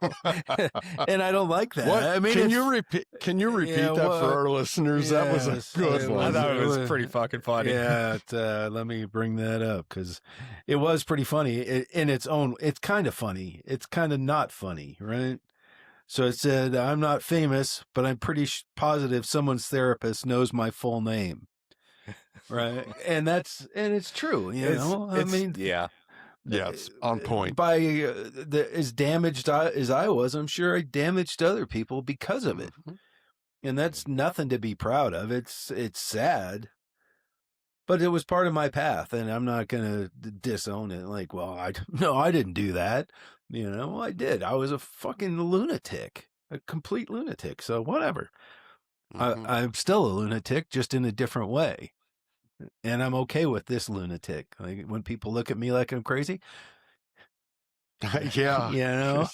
and I don't like that. What? I mean, can you repeat that for our listeners? That was a good one. I thought it was pretty fucking funny. Yeah. Let me bring that up, because it was pretty funny in its own. It's kind of funny. It's kind of not funny. Right. So it said, I'm not famous, but I'm pretty positive someone's therapist knows my full name. Right. And it's true. You know, I mean, yeah. Yes, on point. By as damaged as I was, I'm sure I damaged other people because of it. And that's nothing to be proud of. It's sad, but it was part of my path, and I'm not going to disown it. Like, well, no, I didn't do that. Well, I did. I was a fucking lunatic, a complete lunatic. So whatever. I'm still a lunatic, just in a different way. And I'm okay with this lunatic. Like, when people look at me like I'm crazy, Yeah.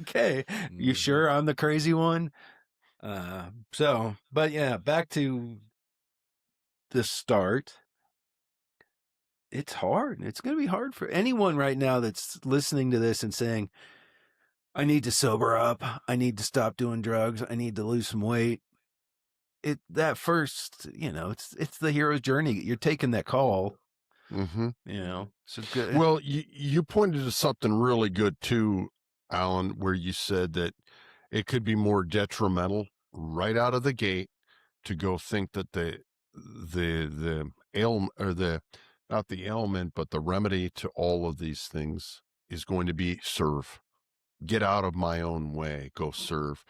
okay, you sure I'm the crazy one? But yeah, back to the start. It's hard. It's going to be hard for anyone right now that's listening to this and saying, I need to sober up. I need to stop doing drugs. I need to lose some weight. That first, it's the hero's journey. You're taking that call. So good. Well, you pointed to something really good too, Alan, where you said that it could be more detrimental right out of the gate to go think that the ailment, or the not the ailment, but the remedy to all of these things is going to be serve. Get out of my own way, go serve.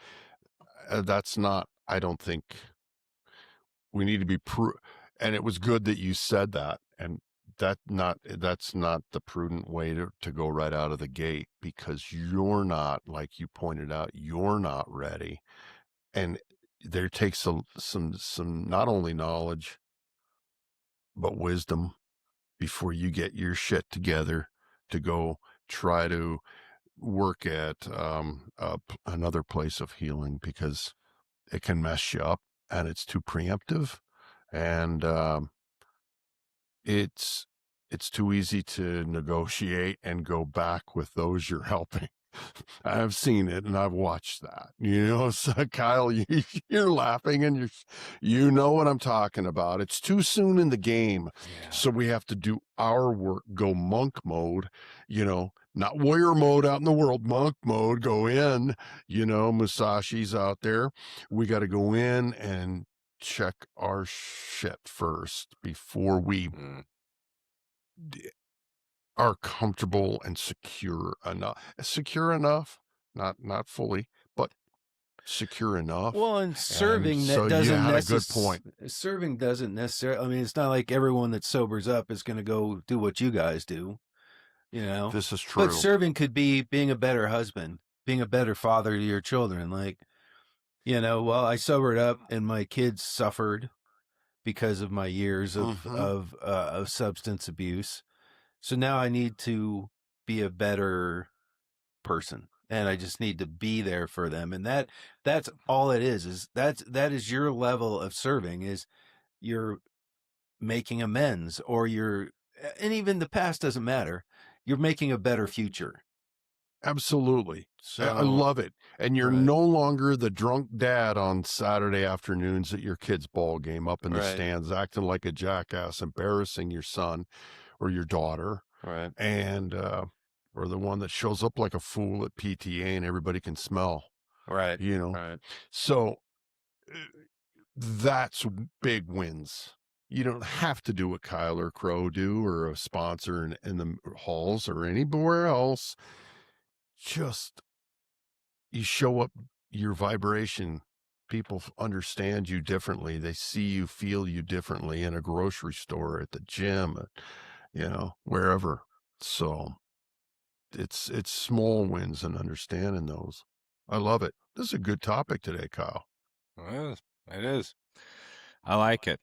That's not, I don't think we need to be and it was good that you said that. And that's not the prudent way to go right out of the gate, because you're not, like you pointed out, you're not ready. And there takes some not only knowledge, but wisdom before you get your shit together to go try to work at another place of healing, because it can mess you up and it's too preemptive, and it's too easy to negotiate and go back with those you're helping. I've seen it and I've watched that, so Kyle, you're laughing and you know what I'm talking about. It's too soon in the game. Yeah. So we have to do our work, go monk mode, not warrior mode out in the world, monk mode, go in, Musashi's out there. We got to go in and check our shit first before we are comfortable and secure enough, not fully, but secure enough. Well, and serving, and so doesn't you had a good point. Serving doesn't necessarily, I mean, it's not like everyone that sobers up is going to go do what you guys do, This is true. But serving could be being a better husband, being a better father to your children. Like, well, I sobered up and my kids suffered because of my years of substance abuse. So now I need to be a better person, and I just need to be there for them. And that's all it is that is your level of serving, is you're making amends, or and even the past doesn't matter. You're making a better future. Absolutely. So I love it. And you're Right. no longer the drunk dad on Saturday afternoons at your kid's ball game up in the Right. stands, acting like a jackass, embarrassing your son or your daughter. Right. And, or the one that shows up like a fool at PTA and everybody can smell. Right. Right. So that's big wins. You don't have to do what Kyle or Crow do, or a sponsor in the halls or anywhere else. Just, you show up, your vibration, people understand you differently. They see you, feel you differently in a grocery store, at the gym, wherever. So it's small wins and understanding those. I love it. This is a good topic today, Kyle. It is. I like it.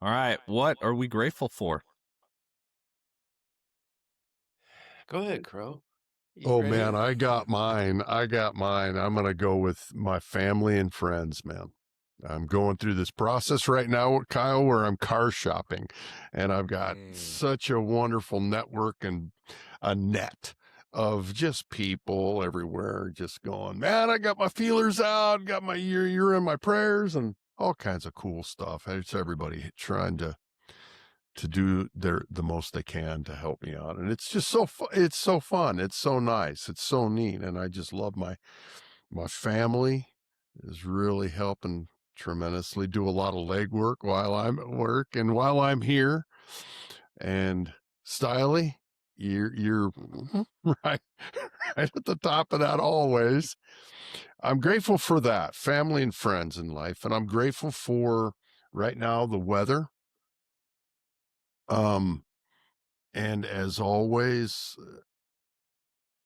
All right. What are we grateful for? Go ahead, Crow. Oh, ready? Man, I got mine. I'm going to go with my family and friends, man. I'm going through this process right now, Kyle, where I'm car shopping, and I've got such a wonderful network and a net of just people everywhere, just going, man, I got my feelers out, got my you're in my prayers, and all kinds of cool stuff. It's everybody trying to do the most they can to help me out. And it's just it's so fun. It's so nice. It's so neat. And I just love my family is really helping tremendously, do a lot of legwork while I'm at work and while I'm here. And Stiley, you're right, right at the top of that always. I'm grateful for that, family and friends in life, and I'm grateful for right now the weather. Um, and as always,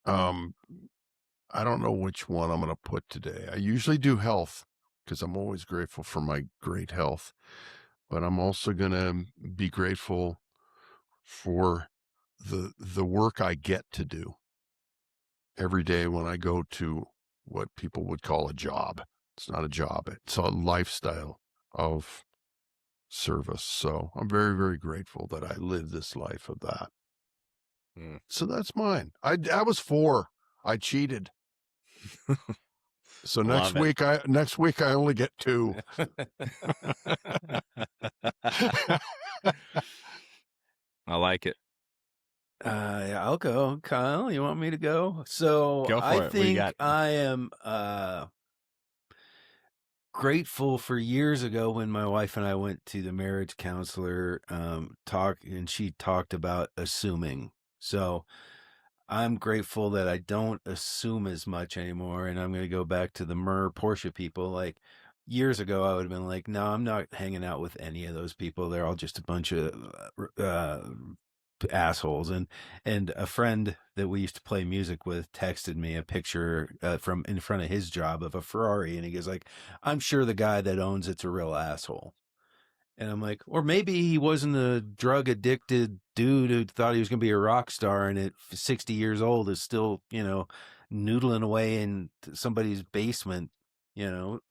um, I don't know which one I'm going to put today. I usually do health because I'm always grateful for my great health, but I'm also going to be grateful for the work I get to do every day when I go to what people would call a job. It's not a job, it's a lifestyle of service. So I'm very, very grateful that I live this life of that. So that's mine. I was 4. I cheated. So next week I only get 2. I like it. Yeah, I'll go. Kyle, you want me to go? So Go for I it. What you think got? I am grateful for years ago when my wife and I went to the marriage counselor, and she talked about assuming. So I'm grateful that I don't assume as much anymore, and I'm going to go back to the Porsche people. Like years ago, I would have been like, no, I'm not hanging out with any of those people. They're all just a bunch of assholes. And a friend that we used to play music with texted me a picture from in front of his job of a Ferrari, and he goes like, I'm sure the guy that owns it's a real asshole. And I'm like, or maybe he wasn't a drug addicted dude who thought he was going to be a rock star and at 60 years old is still, noodling away in somebody's basement. So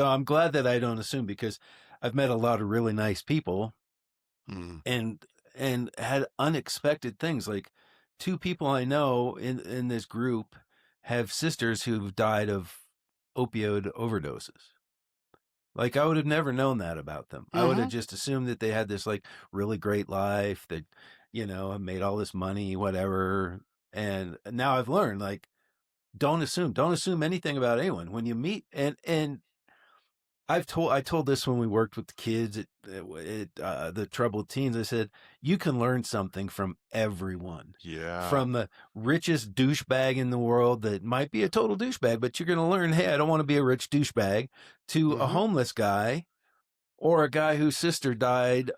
I'm glad that I don't assume, because I've met a lot of really nice people and had unexpected things. Like 2 people I know in this group have sisters who've died of opioid overdoses. Like I would have never known that about them. I would have just assumed that they had this like really great life, that, made all this money, whatever. And now I've learned, like, don't assume anything about anyone when you meet. And I told this when we worked with the kids at the troubled teens. I said, you can learn something from everyone. Yeah. From the richest douchebag in the world that might be a total douchebag, but you're going to learn, hey, I don't want to be a rich douchebag, to a homeless guy or a guy whose sister died,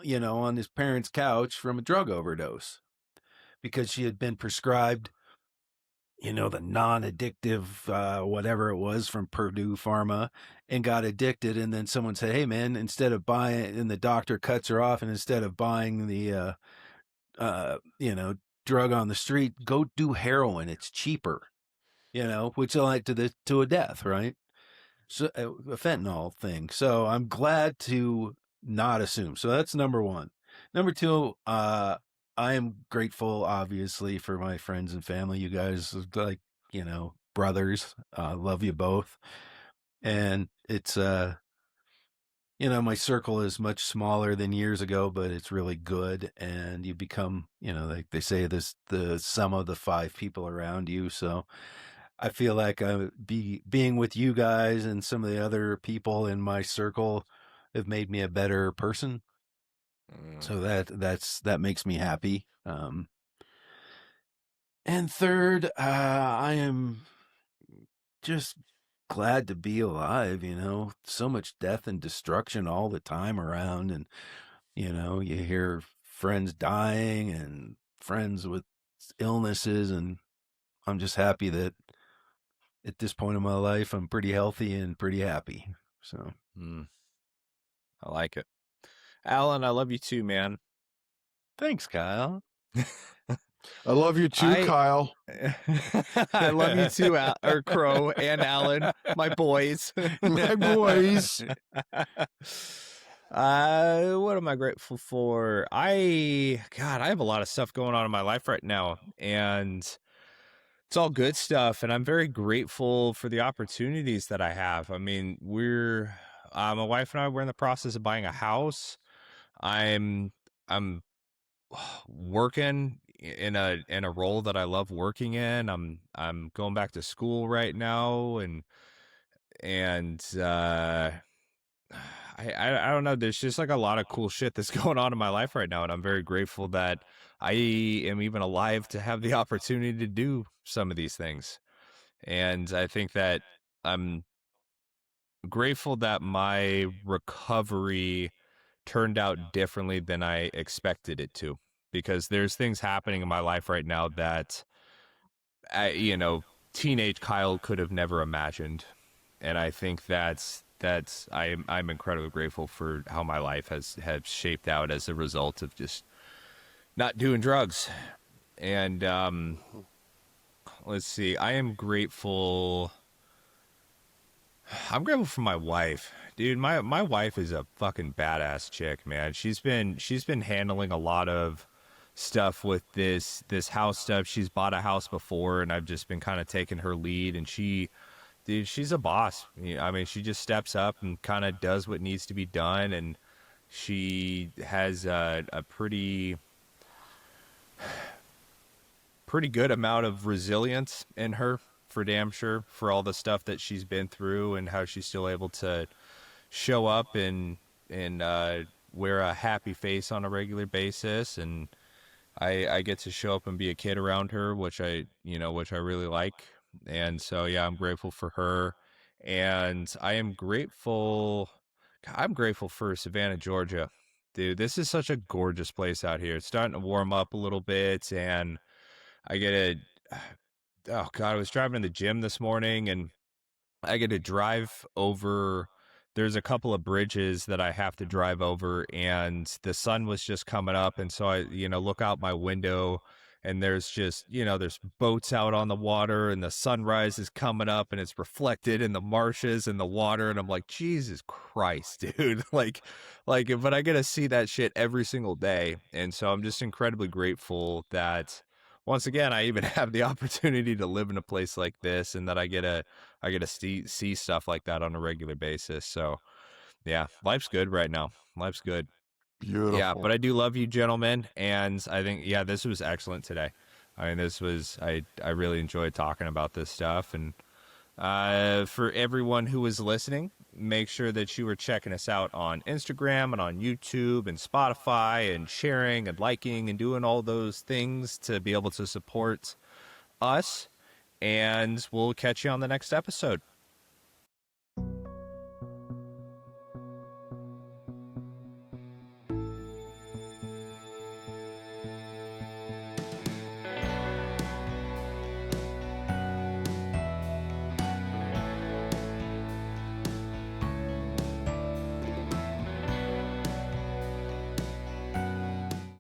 on his parents' couch from a drug overdose because she had been prescribed, the non-addictive, whatever it was from Purdue Pharma, and got addicted. And then someone said, hey man, instead of buying, and the doctor cuts her off, and instead of buying the, drug on the street, go do heroin. It's cheaper, which led to a death, right? So a fentanyl thing. So I'm glad to not assume. So that's number 1. Number 2, I am grateful, obviously, for my friends and family. You guys, like, brothers. Love you both. And it's, my circle is much smaller than years ago, but it's really good. And you become, like they say, the sum of the 5 people around you. So I feel like being with you guys and some of the other people in my circle have made me a better person. So that makes me happy. And third, I am just glad to be alive. So much death and destruction all the time around, and you hear friends dying and friends with illnesses, and I'm just happy that at this point in my life, I'm pretty healthy and pretty happy. So, I like it. Alan, I love you too, man. thanks, Kyle. I love you too, Kyle. I love you too, Crow and Alan, my boys. My boys. What am I grateful for? I have a lot of stuff going on in my life right now, and it's all good stuff, and I'm very grateful for the opportunities that I have. I mean, my wife and I, we're in the process of buying a house. I'm working in a role that I love working in. I'm going back to school right now, and I don't know. There's just like a lot of cool shit that's going on in my life right now, and I'm very grateful that I am even alive to have the opportunity to do some of these things. And I think that I'm grateful that my recovery turned out differently than I expected it to, because there's things happening in my life right now that teenage Kyle could have never imagined. And I think I'm incredibly grateful for how my life has shaped out as a result of just not doing drugs. And let's see, I'm grateful for my wife. Dude, my wife is a fucking badass chick, man. She's been handling a lot of stuff with this house stuff. She's bought a house before, and I've just been kind of taking her lead, and dude, she's a boss. I mean, she just steps up and kind of does what needs to be done, and she has a pretty good amount of resilience in her, for damn sure, for all the stuff that she's been through and how she's still able to show up and wear a happy face on a regular basis. And I get to show up and be a kid around her, which I really like. And so, yeah, I'm grateful for her. And I'm grateful for Savannah, Georgia. Dude, this is such a gorgeous place out here. It's starting to warm up a little bit, and I get a, oh God, I was driving to the gym this morning, and I get to drive over. There's a couple of bridges that I have to drive over, and the sun was just coming up. And so I, look out my window, and there's just, there's boats out on the water, and the sunrise is coming up, and it's reflected in the marshes and the water. And I'm like, Jesus Christ, dude. But I get to see that shit every single day. And so I'm just incredibly grateful that once again, I even have the opportunity to live in a place like this, and that I get to see stuff like that on a regular basis. So yeah, life's good right now. Life's good. Yeah, Beautiful. but I do love you, gentlemen, and I think this was excellent today. I mean, I really enjoyed talking about this stuff, and for everyone who is listening, make sure that you are checking us out on Instagram and on YouTube and Spotify, and sharing and liking and doing all those things to be able to support us. And we'll catch you on the next episode.